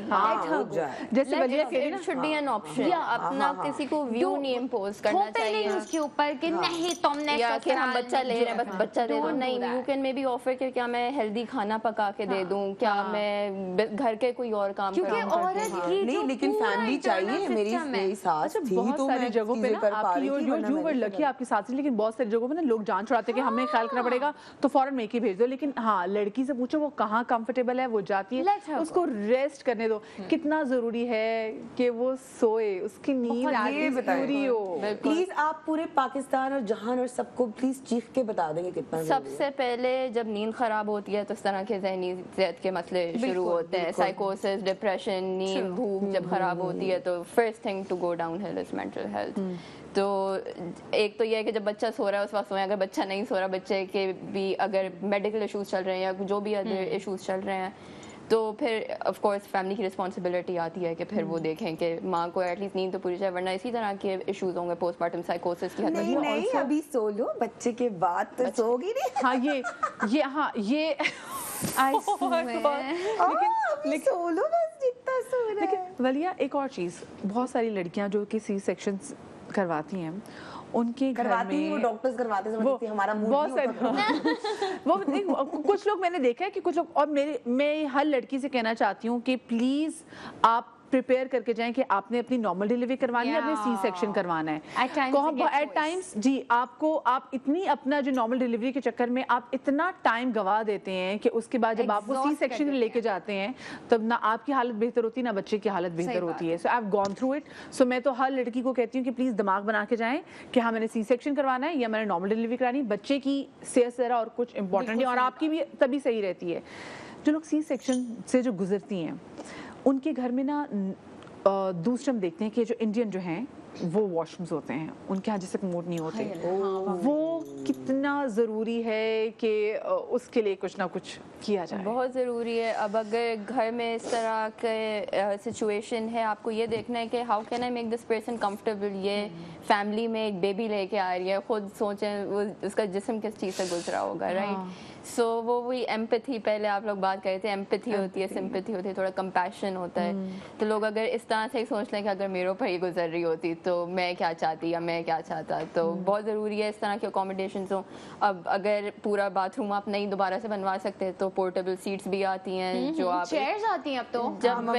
जैसे It should be an option. अपना किसी को व्यू नहीं इम्पोज करना चाहिए उसके ऊपर कि नहीं तुमने या कि हम बच्चा ले रहे हैं बस बच्चा दे दो, नहीं, you can may be offer कि क्या मैं हेल्दी खाना पका के दे दूं, क्या मैं घर के कोई और काम क्योंकि औरत की नहीं, लेकिन फैमिली चाहिए। मेरी सास थी बहुत तो सारी जगहों पे ना आपकी यू वर लकी आपकी सास, लेकिन बहुत सारी जगहों पे ना लोग जान छुड़ाते कि हमें ख्याल करना पड़ेगा तो फौरन मेक ही भेज दो। लेकिन हाँ, लड़की से पूछो वो कहाँ कंफर्टेबल है, वो जाती है, उसको रेस्ट करने दो। कितना जरूरी है कि वो सोए, उसकी नींद पूरी हो। प्लीज आप पूरे पाकिस्तान और जहान और सबको प्लीज चीख के बता देंगे कितना सबसे पहले जब नींद खराब होती है तो इस तरह के ज़हनी सेहत के मसले शुरू होते हैं, साइकोसिस, डिप्रेशन, नींद, भूख जब खराब होती है तो first thing to go downhill is mental health. तो एक तो ये है कि जब बच्चा सो रहा है उस वक्त सोएं, अगर बच्चा नहीं सो रहा, बच्चे के भी अगर मेडिकल इश्यूज चल रहे हैं या जो भी अदर इश्यूज चल रहे हैं, तो फिर ऑफ कोर्स फैमिली की रिस्पॉन्सिबिलिटी आती है कि फिर वो देखें कि माँ को एटलीस्ट नींद तो पूरी चाहिए, वरना इसी तरह के इश्यूज होंगे पोस्टमार्टम साइकोसिस की हद तक। नहीं, अभी सो लो, बच्चे के बाद तो सोगी नहीं। हाँ ये लेकिन सो लो बस जितना सो रहा है। लेकिन वलिया एक और चीज, बहुत सारी लड़कियां जो कि सी सेक्शन करवाती हैं, उनके घर में वो डॉक्टर्स करवाते हैं, हमारा मूड बहुत सारे वो कुछ लोग मैंने देखा है कि कुछ लोग, और मैं हर लड़की से कहना चाहती हूँ कि प्लीज आप प्रिपेयर करके जाएं कि आपने अपनी नॉर्मल डिलीवरी करवानी है, अपने सी सेक्शन करवाना है। एट टाइम्स जी आप इतनी अपना जो नॉर्मल डिलीवरी के चक्कर में आप इतना टाइम गवा देते हैं कि उसके बाद जब आपको सी सेक्शन लेके जाते हैं तब ना आपकी हालत बेहतर होती है ना बच्चे की हालत बेहतर होती है। So I have gone through it. So मैं तो हर लड़की को कहती हूँ कि प्लीज दिमाग बना के जाएं कि हाँ मैंने सी सेक्शन करवाना है या मैंने नॉर्मल डिलीवरी करानी, बच्चे की सेहत जरा और कुछ इंपॉर्टेंट है और आपकी भी तभी सही रहती है। जो लोग सी सेक्शन से जो गुजरती हैं उनके घर में ना दूसरे हम देखते हैं कि जो इंडियन जो हैं वो वॉशरूम्स होते हैं, उनके यहाँ जैसे कमोड नहीं होते। वो कितना ज़रूरी है कि उसके लिए कुछ ना कुछ किया जाए, बहुत ज़रूरी है। अब अगर घर में इस तरह के सिचुएशन है, आपको ये देखना है कि how can I make this person comfortable. ये फैमिली में एक बेबी लेके आ रही है, खुद सोचें वो उसका जिस्म किस चीज़ से गुजरा होगा, राइट। सो वो वही एम्पैथी, पहले आप लोग बात कर रहे थे, एम्पैथी होती है, सिंपैथी होती है, थोड़ा कंपैशन होता है। तो लोग अगर इस तरह से सोच लें कि अगर मेरे ऊपर ही गुजर रही होती तो मैं क्या चाहती या मैं क्या चाहता, तो बहुत ज़रूरी है इस तरह की अकोमोडेशंस हो। अब अगर पूरा बाथरूम आप नहीं दोबारा से बनवा सकते तो पोर्टेबल सीट्स भी आती हैं, जो आप चेयर्स आती हैं अब तो, जब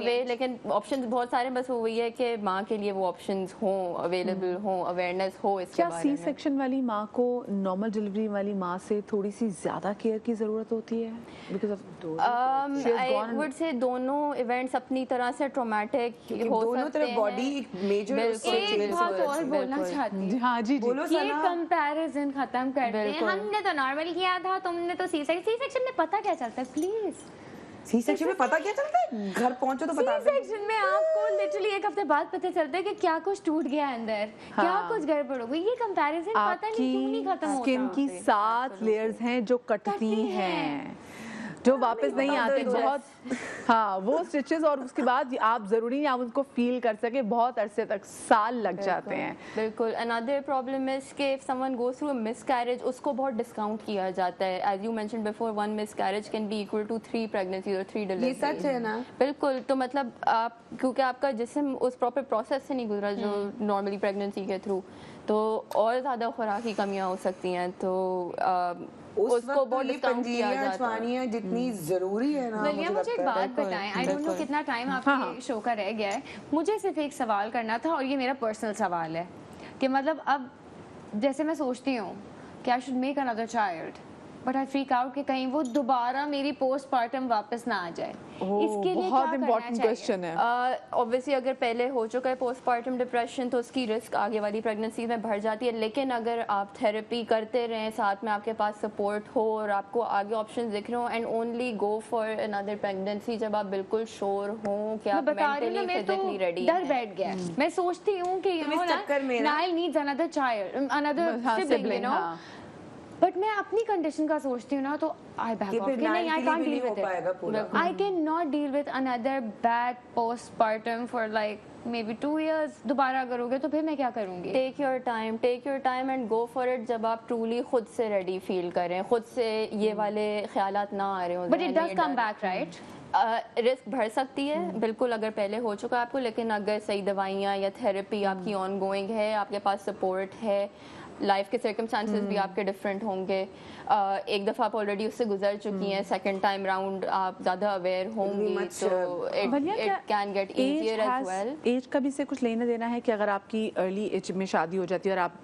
वे, लेकिन ऑप्शंस बहुत सारे, बस वही है कि माँ के लिए वो ऑप्शंस हों, अवेलेबल हों, अवेयरनेस हो इसके बारे में। सी सेक्शन वाली माँ को नॉर्मल डिलीवरी वाली माँ से थोड़ी सी ज़्यादा केयर की ज़रूरत होती है? Because of I would say दोनों इवेंट्स अपनी तरह से ट्रॉमेटिक हो दोनों सकते तरफ हैं। बॉडी एक मेजर बिल्कुल, एक बात और बोलना बिल्कुल। चाहती हूँ, हाँ जी जी बोलो ये सना। कंपैरिजन खत्म करते हैं। बिल्कुल। हमने तो नॉर्मल किया था, तुमने तो सी सेक्शन में पता क्या चलता है प्लीज। सी सेक्शन में पता क्या चलता है, घर पहुंचो तो पता सी सेक्शन में आपको लिटरली एक हफ्ते बाद पता चलता है कि क्या कुछ टूट गया है अंदर, क्या हाँ। कुछ गड़बड़ हो गई। ये कंपैरिजन पता नहीं क्यों नहीं खत्म आपकी होता। स्किन की 7 लेयर्स हैं जो कटती हैं, जो वापस नहीं आती। बहुत हाँ, वो स्टिचेस, और उसके बाद आप जरूरी नहीं आप उसको फील कर सके, बहुत अरसे तक साल लग जाते हैं। बिल्कुल। अनदर प्रॉब्लम इज कि if someone goes through a miscarriage, उसको बहुत डिस्काउंट किया जाता है। As you mentioned before, 1 miscarriage can be equal to 3 pregnancies और 3 ये डिलीवरीज। सच है ना? बिल्कुल। तो मतलब आप, क्योंकि आपका जिस्म उस प्रॉपर प्रोसेस से नहीं गुजरा जो नॉर्मली प्रेगनेंसी के थ्रू, तो और ज़्यादा खुराक की कमियाँ हो सकती हैं। तो उसको बहुत डिस्काउंट किया जाता है। छुआनियाँ जितनी जरूरी है ना, बलिया मुझे एक बात बताएं, आई डोंट नो कितना टाइम आपके शो का रह गया है, मुझे सिर्फ एक सवाल करना था और ये मेरा पर्सनल सवाल है कि मतलब अब जैसे मैं सोचती हूँ कि I should make another child, but I freak out कि कहीं वो दोबारा मेरी पोस्टमार्टम वापस ना आ जाए। इसके लिए बहुत क्या इंपॉर्टेंट करना चाहिए? क्वेश्चन है। ऑब्वियसली अगर पहले हो चुका है पोस्टपार्टम डिप्रेशन तो उसकी रिस्क आगे वाली प्रेगनेंसी में बढ़ जाती है। लेकिन अगर आप थेरेपी करते रहें, साथ में आपके पास सपोर्ट हो और आपको आगे ऑप्शन दिख रहे हो, and only go for another pregnancy जब आप बिल्कुल श्योर हो कि मैं आप बता रही हूँ मेंटली ना, मैं तो फिजिकली रेडी डर हैं। बैठ गया है। मैं सोचती हूँ कि तुम इस चक्कर में ना- Nile needs another child, another हाँ, सिबलिंग, sibling, यू नो, हाँ। बट मैं अपनी कंडीशन का सोचती हूँ ना तो आई बैक कि ऑफ फिर कि नहीं, नाइल आई के लिए कांट भी डील नहीं हो विद पाएगा पूरा। It. I can not deal with another bad postpartum for like maybe 2 years। दोबारा करोगे तो फिर मैं क्या करूंगी? Take your time and go for it जब आप ट्रूली खुद से रेडी फील करें, खुद से ये वाले ख्यालात ना आ रहे हो। But it does come back, right? Risk बढ़ सकती है बिल्कुल अगर पहले हो चुका है आपको, लेकिन अगर सही दवाइयाँ या थेरेपी आपकी ऑन गोइंग है, आपके पास सपोर्ट है, लाइफ के सर्कमस्टांसेस भी आपके डिफरेंट होंगे, एक दफ़ा आप ऑलरेडी उससे गुजर चुकी हैं, सेकंड टाइम राउंड आप ज़्यादा अवेयर होंगी, much, तो it can get easier as well. Age का भी से कुछ लेना देना है कि अगर आपकी अर्ली एज में शादी हो जाती है और आप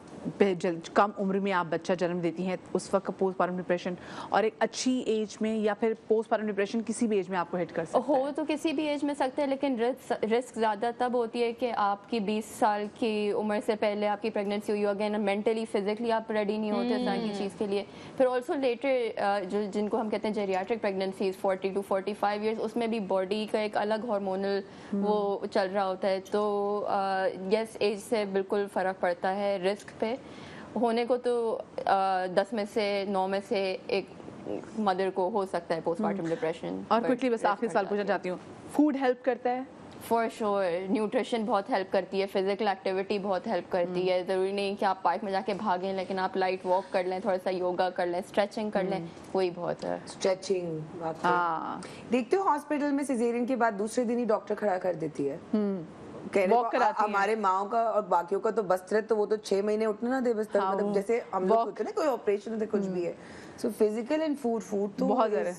कम उम्र में आप बच्चा जन्म देती हैं, उस वक्त पोस्टपार्टम डिप्रेशन, और एक अच्छी एज में या फिर पोस्टपार्टम डिप्रेशन किसी भी एज में आपको हिट कर सकता हो है। तो किसी भी एज में सकते हैं, लेकिन रिस्क ज़्यादा तब होती है कि आपकी 20 साल की उम्र से पहले आपकी प्रेगनेंसी हुई हो, अगेन मेंटली फिजिकली आप रेडी नहीं होते इस तरह की चीज़ के लिए। फिर ऑल्सो लेटर जो जिनको हम कहते हैं जेरियाट्रिक प्रेगनेंसीज 40 to 45 years, उसमें भी बॉडी का एक अलग हार्मोनल वो चल रहा होता है। तो यस, एज से बिल्कुल फ़र्क पड़ता है रिस्क पे। होने को तो 10 में से 9 में से एक मदर को हो सकता है पोस्टमार्टम डिप्रेशन। और क्विकली बस आखिरी सवाल पूछना चाहती हूँ, फूड हेल्प करता है? फॉर श्योर, न्यूट्रिशन बहुत हेल्प करती है, फिजिकल एक्टिविटी बहुत हेल्प करती है। ज़रूरी नहीं कि आप पार्क में जाके भागें, लेकिन आप लाइट वॉक कर लें, थोड़ा सा योगा कर लें, स्ट्रेचिंग कर लें, वही बहुत है। स्ट्रेचिंग। हाँ, देखते हो हॉस्पिटल में सिजेरियन के बाद दूसरे दिन ही डॉक्टर खड़ा कर देती है। कहने Walk को कराती हैं। हमारे माओ का और बाकियों का तो बस्तर, तो वो तो 6 महीने उठने ना दे बिस्तर, हाँ, मतलब वो जैसे हम लोग walk- होते हैं ना, कोई ऑपरेशन होता है, कुछ भी है। सो फिजिकल एंड फूड तो बहुत ज़्यादा।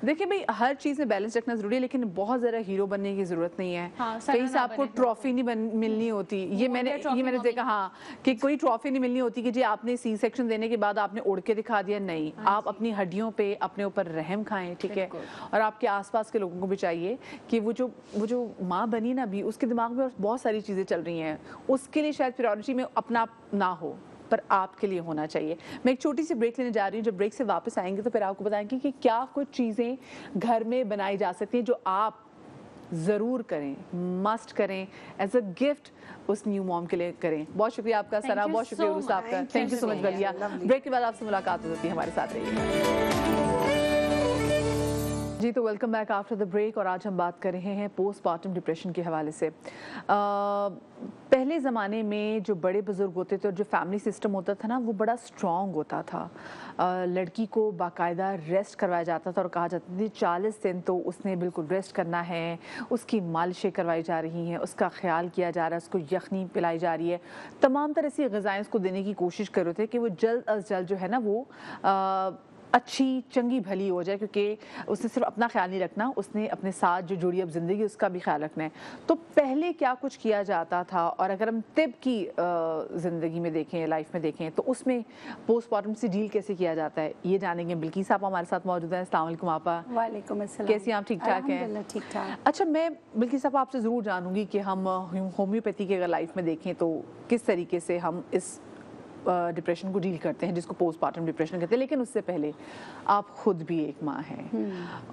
देखिए भाई, हर चीज़ में बैलेंस रखना जरूरी है, लेकिन बहुत ज़्यादा हीरो बनने की जरूरत नहीं है। हाँ, कहीं से आपको ट्रॉफी नहीं मिलनी होती। ये मैंने देखा, हाँ, कि कोई ट्रॉफी नहीं मिलनी होती कि जी आपने सी सेक्शन देने के बाद आपने उड़ के दिखा दिया। नहीं, आप अपनी हड्डियों पे अपने ऊपर रहम खाएं, ठीक है? और आपके आसपास के लोगों को भी चाहिए कि वो जो माँ बनी ना, भी उसके दिमाग में और बहुत सारी चीज़ें चल रही हैं, उसके लिए शायद प्रायोरिटी में अपना ना हो, पर आपके लिए होना चाहिए। मैं एक छोटी सी ब्रेक लेने जा रही हूँ। जब ब्रेक से वापस आएंगे तो फिर आपको बताएंगे कि क्या कुछ चीज़ें घर में बनाई जा सकती हैं जो आप ज़रूर करें, मस्ट करें, एज अ गिफ्ट उस न्यू मॉम के लिए करें। बहुत शुक्रिया आपका Thank सना, you बहुत शुक्रिया so उरुस आपका। much. Thank you so much बलिया। Lovely. ब्रेक के बाद आपसे मुलाकात होती है, हमारे साथ रहिए जी। तो welcome back after the break, और आज हम बात कर रहे हैं पोस्टपार्टम डिप्रेशन के हवाले से। पहले ज़माने में जो बड़े बुजुर्ग होते थे और जो फैमिली सिस्टम होता था ना, वो बड़ा स्ट्रॉन्ग होता था। लड़की को बाकायदा रेस्ट करवाया जाता था और कहा जाता था 40 दिन तो उसने बिल्कुल रेस्ट करना है, उसकी मालिशें करवाई जा रही हैं, उसका ख्याल किया जा रहा है, उसको यखनी पिलाई जा रही है, तमाम तरह से ग़िज़ाएँ उसको देने की कोशिश कर रहे थे कि वो जल्द अज जल्द जो है ना वो अच्छी चंगी भली हो जाए, क्योंकि उसने सिर्फ अपना ख्याल नहीं रखना, उसने अपने साथ जो जुड़ी अब ज़िंदगी उसका भी ख्याल रखना है। तो पहले क्या कुछ किया जाता था, और अगर हम तिब की ज़िंदगी में देखें, लाइफ में देखें, तो उसमें पोस्टमार्टम से डील कैसे किया जाता है, ये जानेंगे। बिल्किस आप हमारे साथ मौजूद हैं। अस्सलाम वालेकुम आपा। वालेकुम अस्सलाम। कैसी हैं आप? ठीक ठाक हैं? अल्हम्दुलिल्लाह ठीक ठाक। अच्छा, मैं बिल्किस आप आपसे ज़रूर जानूंगी कि हम होम्योपैथी की अगर लाइफ में देखें तो किस तरीके से हम इस डिप्रेशन को डील करते हैं, जिसको पोस्टमार्टम डिप्रेशन कहते हैं। लेकिन उससे पहले आप खुद भी एक माँ हैं,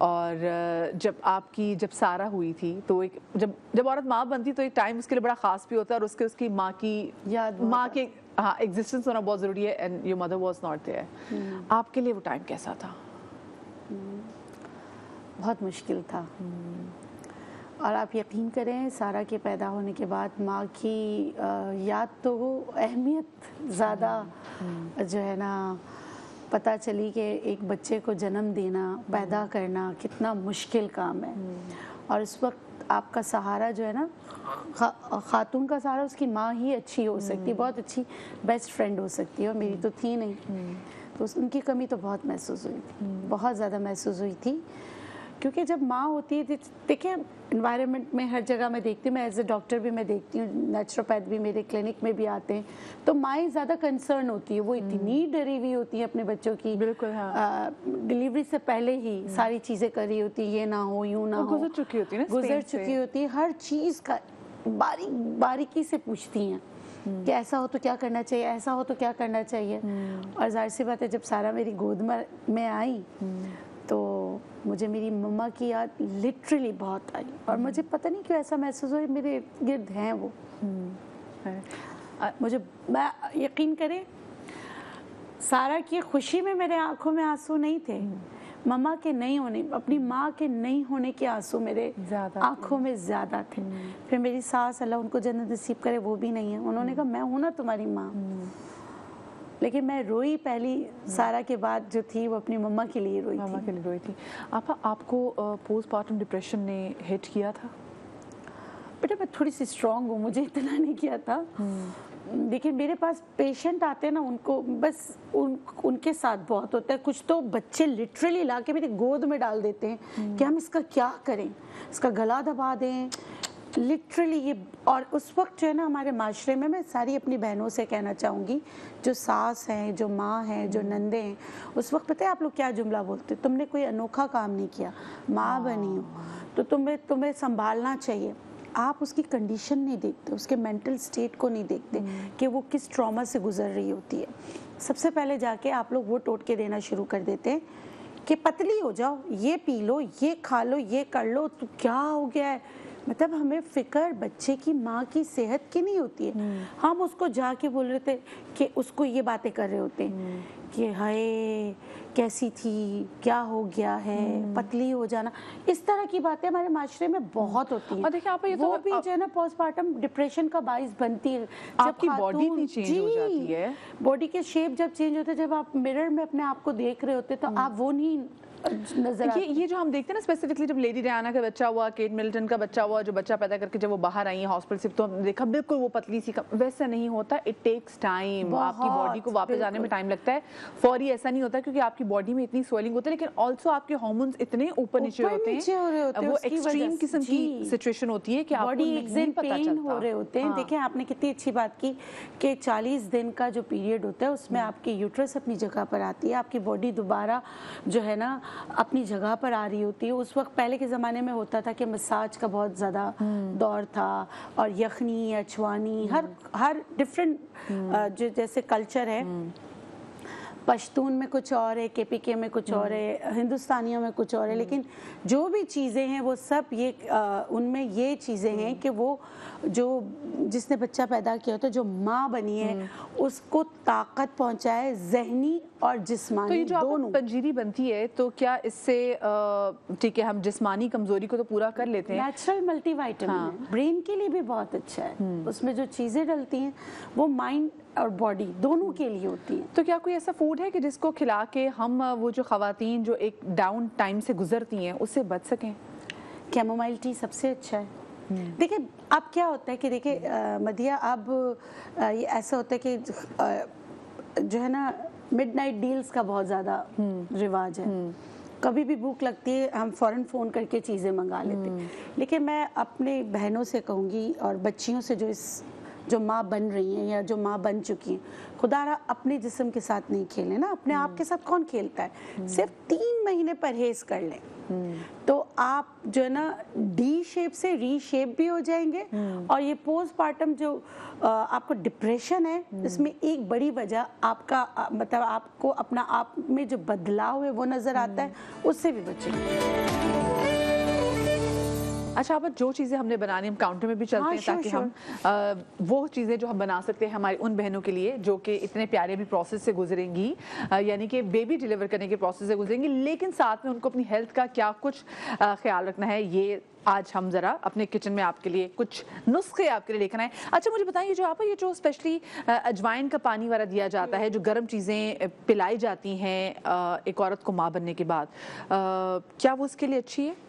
और जब सारा हुई थी तो एक जब औरत माँ बनती तो एक टाइम उसके लिए बड़ा ख़ास भी होता है, और उसकी माँ की याद, माँ के हाँ एग्जिस्टेंस होना बहुत ज़रूरी है। And your mother was not there. आपके लिए वो टाइम कैसा था? बहुत मुश्किल था। और आप यकीन करें, सारा के पैदा होने के बाद माँ की याद तो अहमियत ज़्यादा जो है ना पता चली कि एक बच्चे को जन्म देना, पैदा करना कितना मुश्किल काम है। और उस वक्त आपका सहारा जो है ना, खातून का सहारा उसकी माँ ही अच्छी हो सकती है, बहुत अच्छी बेस्ट फ्रेंड हो सकती है, और मेरी तो थी नहीं। तो उनकी कमी तो बहुत महसूस हुई थी, बहुत ज़्यादा महसूस हुई थी। क्योंकि जब माँ होती है, देखिए इन्वायरमेंट में हर जगह मैं देखती हूँ, मैं एज ए डॉक्टर भी मैं देखती हूँ, नेचुरोपैथ भी मेरे क्लिनिक में भी आते हैं, तो माएँ ज़्यादा कंसर्न होती है, वो इतनी डरी हुई होती है अपने बच्चों की। बिल्कुल, हाँ। डिलीवरी से पहले ही सारी चीज़ें कर रही होती है, ये ना हो, यूँ ना हो, गुजर चुकी होती है ना, गुजर चुकी होती है, हर चीज़ का बारीकी से पूछती हैं कि ऐसा हो तो क्या करना चाहिए, ऐसा हो तो क्या करना चाहिए। और जाहिर सी बात है, जब सारा मेरी गोद में आई तो मुझे मेरी मम्मा की याद लिटरली बहुत आई, और मुझे पता नहीं क्यों ऐसा महसूस हुआ मेरे गिर्द हैं वो। मैं यकीन करें, सारा की खुशी में मेरे आंखों में आंसू नहीं थे, मम्मा के नहीं होने, अपनी माँ के नहीं होने के आंसू मेरे आंखों में ज़्यादा थे। फिर मेरी सास, अल्लाह उनको जन्नत नसीब करे, वो भी नहीं है, उन्होंने कहा मैं हूँ ना तुम्हारी माँ। लेकिन मैं रोई पहली सारा के बाद जो थी वो अपनी मम्मा के लिए रोई मम्मा के लिए रोई थी। आपको पोस्टमार्टम डिप्रेशन ने हिट किया था? बेटा मैं थोड़ी सी स्ट्रांग हूँ, मुझे इतना नहीं किया था। देखिए मेरे पास पेशेंट आते हैं ना, उनको बस उनके साथ बहुत होता है। कुछ तो बच्चे लिटरली ला के मेरी गोद में डाल देते हैं कि हम इसका क्या करें, इसका गला दबा दें, लिटरली ये। और उस वक्त जो है ना हमारे माशरे में, मैं सारी अपनी बहनों से कहना चाहूँगी, जो सास हैं, जो माँ हैं, जो नंदे हैं, उस वक्त पता है आप लोग क्या जुमला बोलते, तुमने कोई अनोखा काम नहीं किया, माँ बनी हो तो तुम्हें संभालना चाहिए। आप उसकी कंडीशन नहीं देखते, उसके मेंटल स्टेट को नहीं देखते कि वो किस ट्रॉमा से गुजर रही होती है। सबसे पहले जाके आप लोग वो टोटके देना शुरू कर देते हैं कि पतली हो जाओ, ये पी लो, ये खा लो, ये कर लो, तो क्या हो गया है। मतलब हमें फिक्र बच्चे की माँ की सेहत की नहीं होती है। हम उसको जाके बोल रहे थे कि उसको ये बातें कर रहे होते हैं कि हाय कैसी थी, क्या हो गया है, पतली हो जाना, इस तरह की बातें हमारे माशरे में बहुत होती हैं। और देखिए आप, ये वो भी जो है ना पोस्टमार्टम डिप्रेशन का बाइस बनती है। आपकी बॉडी नहीं चेंज हो जाती है, बॉडी के शेप जब चेंज होते हैं, जब आप मिरर में अपने आप को देख रहे होते तो आप वो नहीं नजर ये जो हम देखते हैं ना, स्पेसिफिकली जब लेडी डायना का बच्चा हुआ, केट मिल्टन का बच्चा हुआ, जो बच्चा पैदा करके जब वो बाहर आई है हॉस्पिटल से, तो हमने देखा बिल्कुल वो पतली सी, वैसा नहीं होता। इट टेक्स टाइम, आपकी बॉडी को वापस आने में टाइम लगता है। फौरी ऐसा नहीं होता, क्योंकि आपकी बॉडी में इतनी स्वेलिंग होती है, लेकिन ऑल्सो आपके हार्मोन्स इतने ऊपर नीचे होते हैं, वो एक्सट्रीम किस्म की सिचुएशन होती है कि बॉडी एग्जिन पेन हो रहे होते हैं। देखिए आपने कितनी अच्छी बात की कि 40 दिन का जो पीरियड होता है उसमें आपकी यूट्रस अपनी जगह पर आती है, आपकी बॉडी दोबारा जो है ना अपनी जगह पर आ रही होती है। उस वक्त पहले के ज़माने में होता था कि मसाज का बहुत ज़्यादा दौर था, और यखनी, अचवानी, हर डिफरेंट जो जैसे कल्चर है, पश्तून में कुछ और है, केपीके में कुछ और है, हिंदुस्तानियों में कुछ और है, लेकिन जो भी चीज़ें हैं वो सब ये उनमें ये चीज़ें हैं कि वो जो जिसने बच्चा पैदा किया होता है, जो माँ बनी है, उसको ताकत पहुंचाए, ज़हनी और जिस्मानी। तो ये जो दोनों पंजीरी बनती है, तो क्या इससे ठीक है हम जिस्मानी कमजोरी को तो पूरा कर लेते हैं? नेचुरल मल्टीविटामिन है, ब्रेन के लिए भी बहुत अच्छा है। उसमें जो चीज़ें डलती हैं वो माइंड और बॉडी दोनों के लिए होती हैं। तो क्या कोई ऐसा फूड है कि जिसको खिला के हम वो जो खवातीन जो एक डाउन टाइम से गुजरती हैं उससे बच सकें? कैमोमाइल टी सबसे अच्छा है। देखिए अब क्या होता है कि देखिए मदिया, अब ये ऐसा होता है कि जो है ना मिडनाइट डील्स का बहुत ज़्यादा रिवाज है। कभी भी भूख लगती है हम फ़ौरन फ़ोन करके चीज़ें मंगा लेते हैं। लेकिन मैं अपने बहनों से कहूँगी और बच्चियों से जो माँ बन रही हैं या जो माँ बन चुकी हैं, खुदारा अपने जिस्म के साथ नहीं खेलें ना, अपने आप के साथ कौन खेलता है। सिर्फ 3 महीने परहेज कर लें तो आप जो है ना डी शेप से री शेप भी हो जाएंगे। और ये पोस्टपार्टम जो आपको डिप्रेशन है, इसमें एक बड़ी वजह आपका मतलब आपको अपना आप में जो बदलाव है वो नज़र आता है, उससे भी बचेंगे। अच्छा, अब जो चीज़ें हमने बनानी हम काउंटर में भी चलते हैं ताकि हम वो चीज़ें जो हम बना सकते हैं हमारी उन बहनों के लिए जो कि इतने प्यारे भी प्रोसेस से गुजरेंगी, यानी कि बेबी डिलीवर करने के प्रोसेस से गुजरेंगी, लेकिन साथ में उनको अपनी हेल्थ का क्या कुछ ख्याल रखना है, ये आज हम ज़रा अपने किचन में आपके लिए कुछ नुस्खे आपके लिए लेकर आए। अच्छा, मुझे बताइए जो आप ये जो स्पेशली अजवाइन का पानी वाला दिया जाता है, जो गर्म चीज़ें पिलाई जाती हैं एक औरत को माँ बनने के बाद, क्या वो उसके लिए अच्छी है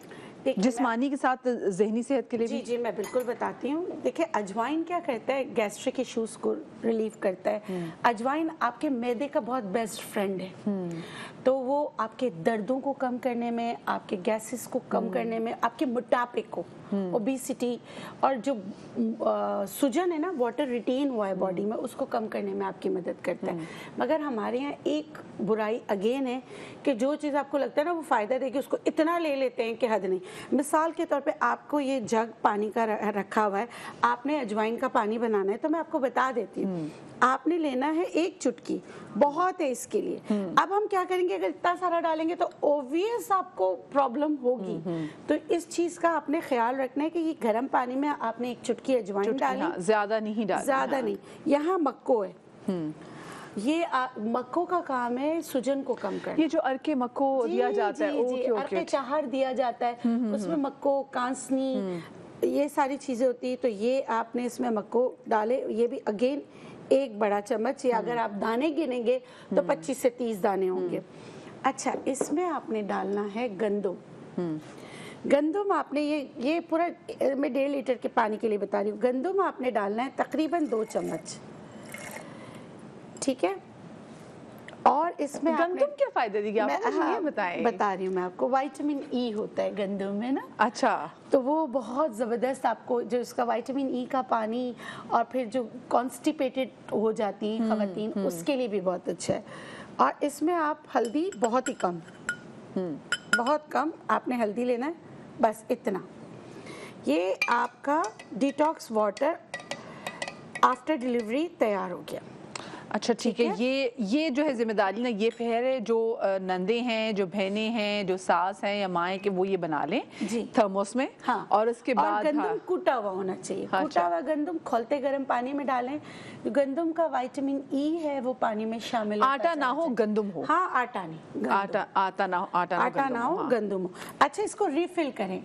जिस्मानी के साथ ज़हनी सेहत के लिए भी? जी मैं बिल्कुल बताती हूँ। देखिए अजवाइन क्या करता है, गैस्ट्रिक इश्यूज को रिलीव करता है। अजवाइन आपके मैदे का बहुत बेस्ट फ्रेंड है। तो वो आपके दर्दों को कम करने में, आपके गैसेस को कम करने में, आपके मोटापे को, ओबेसिटी और जो सूजन है ना, वाटर रिटेन हुआ है बॉडी में, उसको कम करने में आपकी मदद करता है। मगर हमारे यहाँ एक बुराई अगेन है कि जो चीज़ आपको लगता है ना वो फ़ायदा देगी, उसको इतना ले लेते हैं कि हद नहीं। मिसाल के तौर पे आपको ये जग पानी का रखा हुआ है, आपने अजवाइन का पानी बनाना है, तो मैं आपको बता देती हूँ, आपने लेना है 1 चुटकी, बहुत है इसके लिए। अब हम क्या करेंगे, अगर इतना सारा डालेंगे तो ओवियस आपको प्रॉब्लम होगी। तो इस चीज का आपने ख्याल रखना है कि ये गर्म पानी में आपने 1 चुटकी अजवाइन डाली, हाँ, ज्यादा नहीं डालना, ज्यादा नहीं। यहाँ मक्को है, ये मक्को का काम है सूजन को कम करना। ये जो अर्के मक्को दिया जाता है, ओके अर्के चाहर दिया जाता है, उसमें मक्को, कांसनी, ये सारी चीजें होती है। तो ये आपने इसमें मक्को डाले, ये भी अगेन 1 बड़ा चम्मच, या अगर आप दाने गिनेंगे तो 25 से 30 दाने होंगे। अच्छा, इसमें आपने डालना है गंदम। गंदम आपने ये पूरा मैं 1.5 लीटर के पानी के लिए बता रही हूँ। गंदम आपने डालना है तकरीबन 2 चम्मच, ठीक है। और इसमें गंदम क्या फायदे देगी आपको, मुझे ये बताएं। बता रही हूँ मैं आपको, विटामिन ई होता है गंदम में ना। अच्छा, तो वो बहुत ज़बरदस्त आपको जो इसका विटामिन ई का पानी, और फिर जो कॉन्स्टिपेटेड हो जाती हैं ख़वातीन, उसके लिए भी बहुत अच्छा है। और इसमें आप हल्दी बहुत ही कम, बहुत कम आपने हल्दी लेना है, बस इतना। ये आपका डिटॉक्स वाटर आफ्टर डिलीवरी तैयार हो गया। अच्छा ठीक है। ये जो है जिम्मेदारी ना, ये फिर है जो नंदे हैं, जो बहनें हैं, जो सास हैं या माँ कि वो ये बना लें थर्मोस में। हाँ, और उसके बाद गंदम कूटा हुआ होना चाहिए। हाँ, कूटा हुआ गंदम खौलते गर्म पानी में डालें। गंदम का विटामिन ई है वो पानी में शामिल होता है। आटा ना हो, गंदम हो। हाँ, आटा नहीं, आटा ना हो, गंदम हो। अच्छा, इसको रिफिल करें।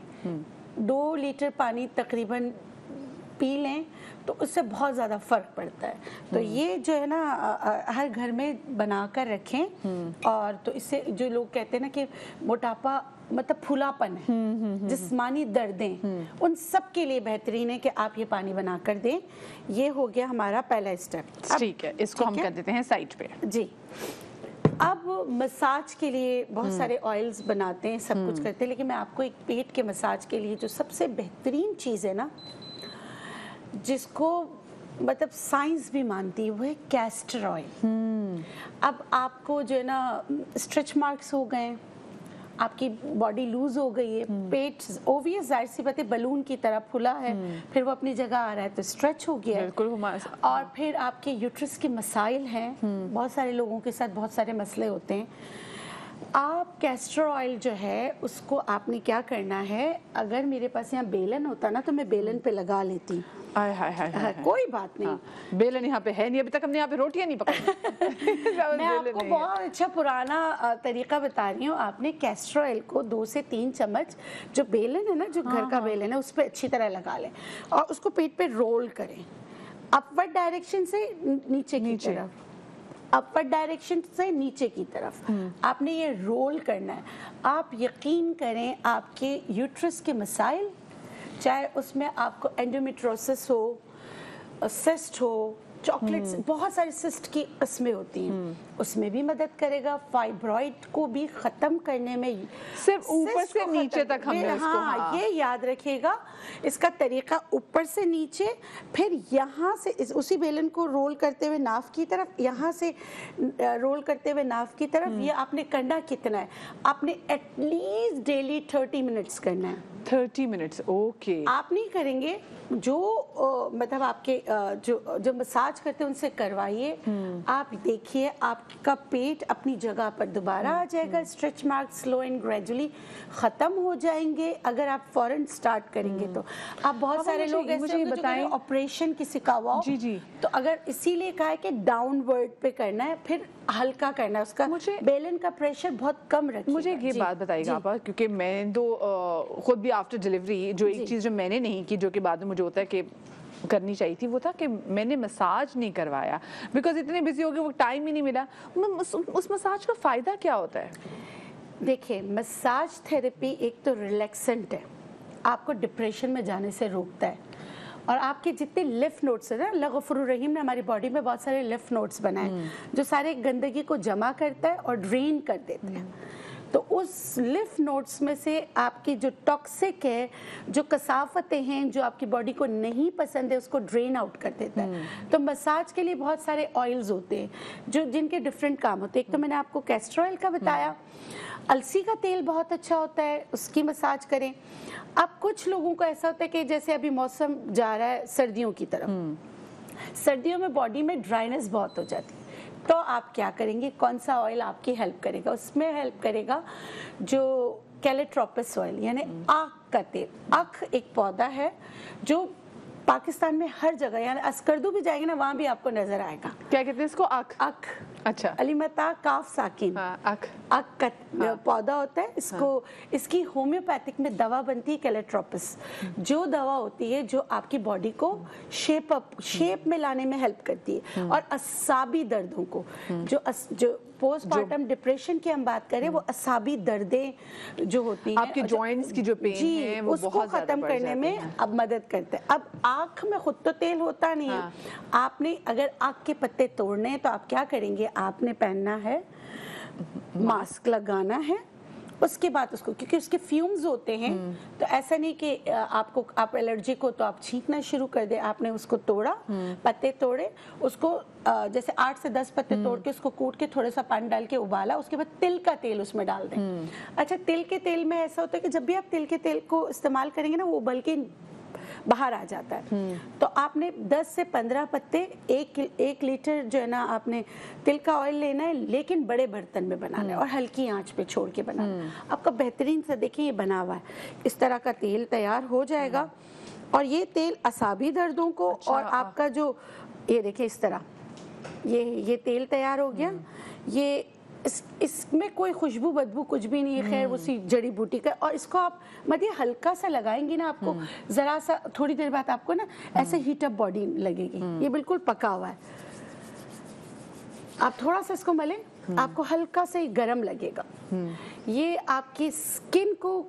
2 लीटर पानी तकरीबन पी लें तो उससे बहुत ज़्यादा फ़र्क पड़ता है। तो ये जो है ना हर घर में बना कर रखें। और तो इससे जो लोग कहते हैं ना कि मोटापा मतलब फूलापन है, जिस्मानी दर्दें, उन सब के लिए बेहतरीन है कि आप ये पानी बना कर दें। ये हो गया हमारा पहला स्टेप। ठीक है, इसको हम कर देते हैं साइड पे। जी, अब मसाज के लिए बहुत सारे ऑयल्स बनाते हैं, सब कुछ करते हैं, लेकिन मैं आपको एक पेट के मसाज के लिए जो सबसे बेहतरीन चीज़ है ना, जिसको मतलब साइंस भी मानती है, वो है कैस्टर ऑयल। अब आपको जो है ना स्ट्रेच मार्क्स हो गए, आपकी बॉडी लूज हो गई है, पेट ओवियस जाहिर सी बात है बलून की तरह फुला है, फिर वो अपनी जगह आ रहा है तो स्ट्रेच हो गया है। और फिर आपके यूट्रस के मसाइल हैं, बहुत सारे लोगों के साथ बहुत सारे मसले होते हैं। आप कैस्टर ऑयल जो है उसको आपने क्या करना है, अगर मेरे पास यहाँ बेलन होता ना तो मैं बेलन पे लगा लेती। कोई बात नहीं। बेलन यहाँ पे है नहीं, अभी तक हमने यहाँ पे रोटियां नहीं पकाई। मैं आपको बहुत अच्छा पुराना तरीका बता रही हूँ। आपने कैस्टर ऑयल को 2 से 3 चम्मच, जो बेलन है ना, जो घर का बेलन है, उस पर अच्छी तरह लगा लें और उसको पेट पे रोल करें, अपवर्ड डायरेक्शन से नीचे की तरफ, अपवर्ड डायरेक्शन से नीचे की तरफ आपने ये रोल करना है। आप यकीन करें, आपके यूट्रस के मसाइल, चाहे उसमें आपको एंडोमेट्रोसिस हो, सिस्ट हो, चॉकलेट्स बहुत सारी सिस्ट की किस्में होती हैं, उसमें भी मदद करेगा। फाइब्रॉइड को भी खत्म करने में, सिर्फ ऊपर cyst से को नीचे खत्म- तक हमने उसको, हाँ, हाँ। ये याद रखिएगा इसका तरीका, ऊपर से नीचे, फिर यहाँ से उसी बेलन को रोल करते हुए नाफ की तरफ, यहाँ से रोल करते हुए नाफ की तरफ। ये आपने करना कितना है, आपने एटलीस्ट डेली 30 मिनट्स करना है। 30 मिनट्स, ओके। आप नहीं करेंगे, जो मतलब आपके जो मसाज करते हैं उनसे करवाइए। आप देखिए आपका पेट अपनी जगह पर दोबारा आ जाएगा, stretch mark slow and gradually खत्म हो जाएंगे अगर आप फौरन स्टार्ट करेंगे तो। आप बहुत अब सारे लोग ऐसे मुझे होंगे जो बताएं, कह रहे हैं, ऑपरेशन किसी का हुआ हो, जी, जी। तो अगर इसीलिए कहा है कि डाउनवर्ड पे करना है, फिर हल्का करना है, उसका बेलन का प्रेशर बहुत कम रखिएगा। मुझे ये बात बताइएगा आप, क्योंकि मैं तो खुद भी आफ्टर डिलीवरी जो एक चीज़ जो मैंने नहीं की, जो कि बाद में मुझे होता है कि करनी चाहिए थी, वो था कि मैंने मसाज नहीं करवाया, बिकॉज इतने बिजी हो गए, वो टाइम ही नहीं मिला। उस मसाज का फ़ायदा क्या होता है? देखिए, मसाज थेरेपी एक तो रिलैक्सेंट है, आपको डिप्रेशन में जाने से रोकता है, और आपके जितने लिफ नोड्स हैं ना, अल्लाह गफूरुर रहीम ने हमारी बॉडी में बहुत सारे लिफ नोड्स बनाए जो सारे गंदगी को जमा करता है और ड्रेन कर देते हैं। तो उस लिफ नोड्स में से आपकी जो टॉक्सिक है, जो कसावतें हैं, जो आपकी बॉडी को नहीं पसंद है, उसको ड्रेन आउट कर देता है। तो मसाज के लिए बहुत सारे ऑयल्स होते हैं जो जिनके डिफरेंट काम होते हैं। एक तो मैंने आपको कैस्टर ऑयल का बताया, अलसी का तेल बहुत अच्छा होता है, उसकी मसाज करें। अब कुछ लोगों को ऐसा होता है कि जैसे अभी मौसम जा रहा है सर्दियों की तरफ, सर्दियों में बॉडी में ड्राइनेस बहुत हो जाती है, तो आप क्या करेंगे, कौन सा ऑयल आपकी हेल्प करेगा? उसमें हेल्प करेगा जो कैलेट्रोपस ऑयल, यानी आख का तेल। आख एक पौधा है जो पाकिस्तान में हर जगह, यानी अस्करदू भी जाएंगे ना, वहाँ भी आपको नजर आएगा। क्या कहते हैं इसको? अख? अख, अच्छा। अलीमता काफ साकिन, हाँ, अख। अख का पौधा होता है। इसको इसकी होम्योपैथिक में दवा बनती है कैलेट्रोपस, जो दवा होती है जो आपकी बॉडी को शेप में लाने में हेल्प करती है। और असाबी दर्दों को, जो पोस्टमार्टम डिप्रेशन की हम बात करें, वो असाबी दर्दें जो होती हैं, आपके जॉइंट्स की जो पेन है वो उसको बहुत ज़्यादा खत्म बढ़ करने जाती में है। अब मदद करते हैं। अब आँख में खुद तो तेल होता नहीं है, आपने अगर आँख के पत्ते तोड़ने हैं तो आप क्या करेंगे, आपने पहनना है, मास्क लगाना है, उसके बाद उसको, क्योंकि उसके फ्यूम्स होते हैं, तो ऐसा नहीं कि आप एलर्जिक हो तो आप छींकना शुरू कर दे। आपने उसको तोड़ा, पत्ते तोड़े, उसको जैसे 8 से 10 पत्ते तोड़ के उसको कूट के थोड़ा सा पानी डाल के उबाला, उसके बाद तिल का तेल उसमें डाल दें। अच्छा, तिल के तेल में ऐसा होता है कि जब भी आप तिल के तेल को इस्तेमाल करेंगे ना, वो उबल के बाहर आ जाता है। तो आपने 10 से 15 पत्ते, 1 लीटर जो है ना, आपने तिल का ऑयल लेना है, लेकिन बड़े बर्तन में बनाना है और हल्की आंच पे छोड़ के बनाना है। आपका बेहतरीन सा, देखिए ये बना हुआ है, इस तरह का तेल तैयार हो जाएगा। और ये तेल असाबी दर्दों को, और आपका जो ये देखिए इस तरह ये तेल तैयार हो गया। ये इसमें कोई खुशबू बदबू कुछ भी नहीं है, खैर उसी जड़ी बूटी का। और इसको आप मतलब हल्का सा लगाएंगे ना, आपको जरा सा, थोड़ी देर बाद आपको ना ऐसे हीट अप बॉडी लगेगी। ये बिल्कुल पका हुआ है, आप थोड़ा सा इसको मलें, आपको हल्का सा ही गर्म लगेगा। ये आपकी स्किन को,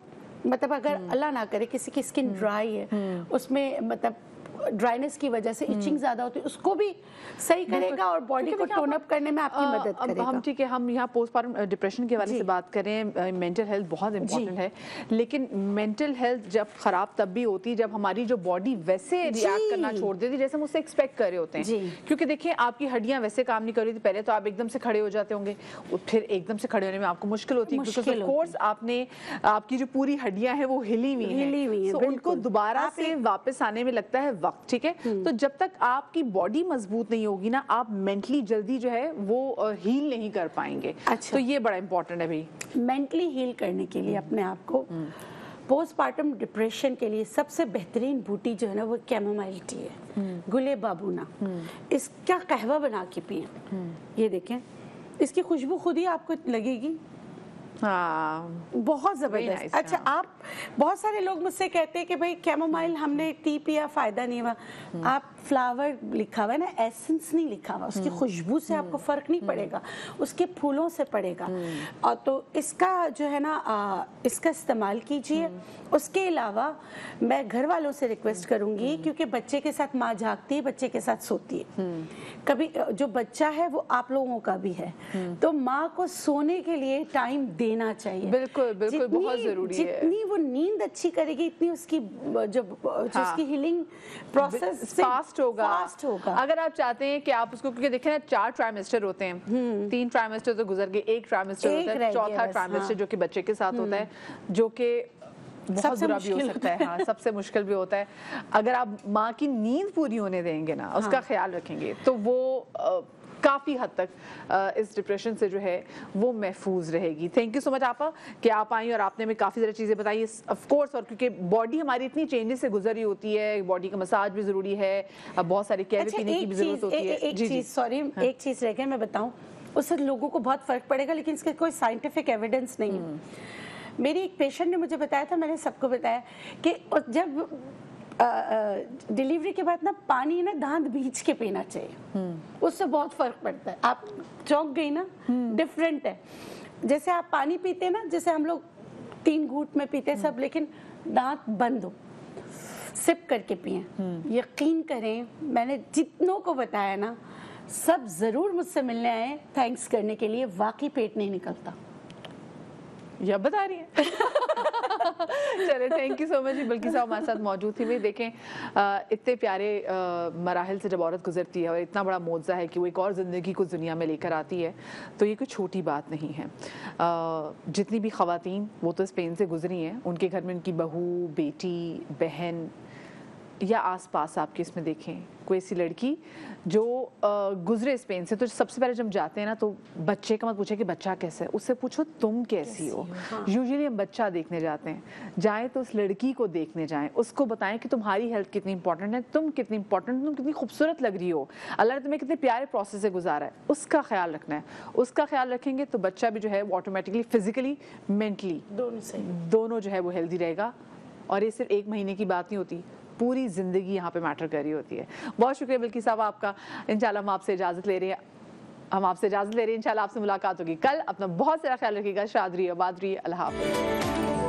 मतलब अगर अल्लाह ना करे किसी की स्किन ड्राई है, उसमें मतलब ड्राइनेस की वजह से इचिंग ज्यादा होती है, उसको भी सही करेगा और बॉडी को टोन अप करने में आपकी मदद करेगा। हम ठीक है, हम यहाँ पोस्टपार्टम डिप्रेशन के हवाले से बात करें, मेंटल हेल्थ बहुत इंपॉर्टेंट है, लेकिन मेंटल हेल्थ जब खराब तब भी होती है जब हमारी जो बॉडी वैसे रिएक्ट करना छोड़ देती है जैसे हम उससे एक्सपेक्ट कर रहे होते हैं। क्योंकि देखिए, आपकी हड्डियां वैसे काम नहीं कर रही थी, पहले तो आप एकदम से खड़े हो जाते होंगे, फिर एकदम से खड़े होने में आपको मुश्किल होती है, बिकॉज़ ऑफ कोर्स आपने, आपकी जो पूरी हड्डियां हैं वो हिली हुई हैं, तो उनको दोबारा से वापस आने में लगता है वक्त। ठीक है, तो जब तक आपकी बॉडी मजबूत नहीं होगी ना, आप मेंटली जल्दी जो है वो हील नहीं कर पाएंगे। अच्छा, तो ये बड़ा इंपॉर्टेंट है भाई। मेंटली हील करने के लिए अपने आप को, पोस्टपार्टम डिप्रेशन के लिए सबसे बेहतरीन बूटी जो है ना, वो कैमोमाइल टी है, गुले बाबूना। इसका कहवा बना के पिए, ये देखें, इसकी खुशबू खुद ही आपको लगेगी। हाँ, बहुत Very जबरदस्त। nice, अच्छा, हाँ। आप बहुत सारे लोग मुझसे कहते हैं कि भाई कैमोमाइल हमने टी पिया, फायदा नहीं हुआ। आप फ्लावर लिखा हुआ है ना, एसेंस नहीं लिखा हुआ, उसकी खुशबू से आपको फर्क नहीं पड़ेगा, उसके फूलों से पड़ेगा। और तो इसका जो है ना इसका इस्तेमाल कीजिए। उसके अलावा मैं घर वालों से रिक्वेस्ट करूंगी, क्योंकि बच्चे के साथ माँ जागती है, बच्चे के साथ सोती है, कभी जो बच्चा है वो आप लोगों का भी है, तो माँ को सोने के लिए टाइम देना चाहिए। बिल्कुल, बिल्कुल, बहुत ज़रूरी है। जितनी वो नींद अच्छी करेगी, इतनी उसकी जो उसकी हीलिंग प्रोसेस फास्ट होगा। फास्ट होगा। अगर आप चाहते हैं कि आप उसको, क्योंकि देखें ना 4 ट्राइमेस्टर होते हैं, 3 ट्राइमेस्टर तो गुजर गए, 1 ट्राइमेस्टर एक होता रह है, गया चौथा बस, ट्राइमेस्टर हाँ। जो कि बच्चे के साथ होता है, जो कि बहुत सबसे बुरा भी हो मुश्किल सकता है। हाँ, सबसे मुश्किल भी होता है। अगर आप माँ की नींद पूरी होने देंगे ना, उसका ख्याल रखेंगे, तो वो काफ़ी हद तक इस डिप्रेशन से जो है वो महफूज रहेगी। थैंक यू सो मच आपा कि आप आई और आपने हमें काफ़ी सारी चीज़ें बताई। ऑफ कोर्स, और क्योंकि बॉडी हमारी इतनी चेंजेस से गुजर रही होती है, बॉडी का मसाज भी ज़रूरी है, बहुत सारी केयर अच्छा, पीने की भी ज़रूरत होती है। एक चीज, सॉरी, एक चीज रह गई, मैं बताऊं, उससे लोगों को बहुत फर्क पड़ेगा, लेकिन इसका कोई साइंटिफिक एविडेंस नहीं है। मेरी एक पेशेंट ने मुझे बताया था, मैंने सबको बताया कि जब डिलीवरी के बाद ना पानी ना दांत बीच के पीना चाहिए, उससे बहुत फर्क पड़ता है। आप चौंक गई ना, डिफरेंट है। जैसे आप पानी पीते हैं ना, जैसे हम लोग 3 घूंट में पीते हैं सब, लेकिन दांत बंद हो, सिप करके पिए। यकीन करें, मैंने जितनों को बताया ना, सब जरूर मुझसे मिलने आए थैंक्स करने के लिए। वाकई पेट नहीं निकलता, या बता रही है। चले, थैंक यू सो मच। बल्कि साहब हमारे साथ मौजूद थी। भाई देखें, इतने प्यारे मराहल से जब औरत गुजरती है और इतना बड़ा मौज़ा है कि वो एक और ज़िंदगी को दुनिया में लेकर आती है, तो ये कोई छोटी बात नहीं है। जितनी भी ख़वातीन वो तो स्पेन से गुजरी हैं, उनके घर में उनकी बहू, बेटी, बहन या आसपास आपके इसमें देखें कोई ऐसी लड़की जो गुजरे स्पेन से, तो सबसे पहले जब जाते हैं ना, तो बच्चे का मत पूछे कि बच्चा कैसा है, उससे पूछो तुम कैसी हो। यूजुअली हम बच्चा देखने जाते हैं, जाएं तो उस लड़की को देखने जाएं, उसको बताएं कि तुम्हारी हेल्थ कितनी इंपॉर्टेंट है, तुम कितनी इंपॉर्टेंट, तुम कितनी खूबसूरत लग रही हो, अल्लाह ने तुम्हें कितने प्यारे प्रोसेस से गुजारा है, उसका ख्याल रखना है। उसका ख्याल रखेंगे तो बच्चा भी जो है वो ऑटोमेटिकली फिजिकली, मेंटली दोनों जो है वो हेल्दी रहेगा। और ये सिर्फ 1 महीने की बात नहीं होती, पूरी ज़िंदगी यहाँ पे मैटर कर रही होती है। बहुत शुक्रिया बिल्कि साहब आपका। इंशाल्लाह हम आपसे इजाज़त ले रहे हैं, इंशाल्लाह आपसे मुलाकात होगी कल। अपना बहुत सारा ख्याल रखिएगा। शाद रहिए, आबाद रहिए। अल्लाह हाफ़िज़।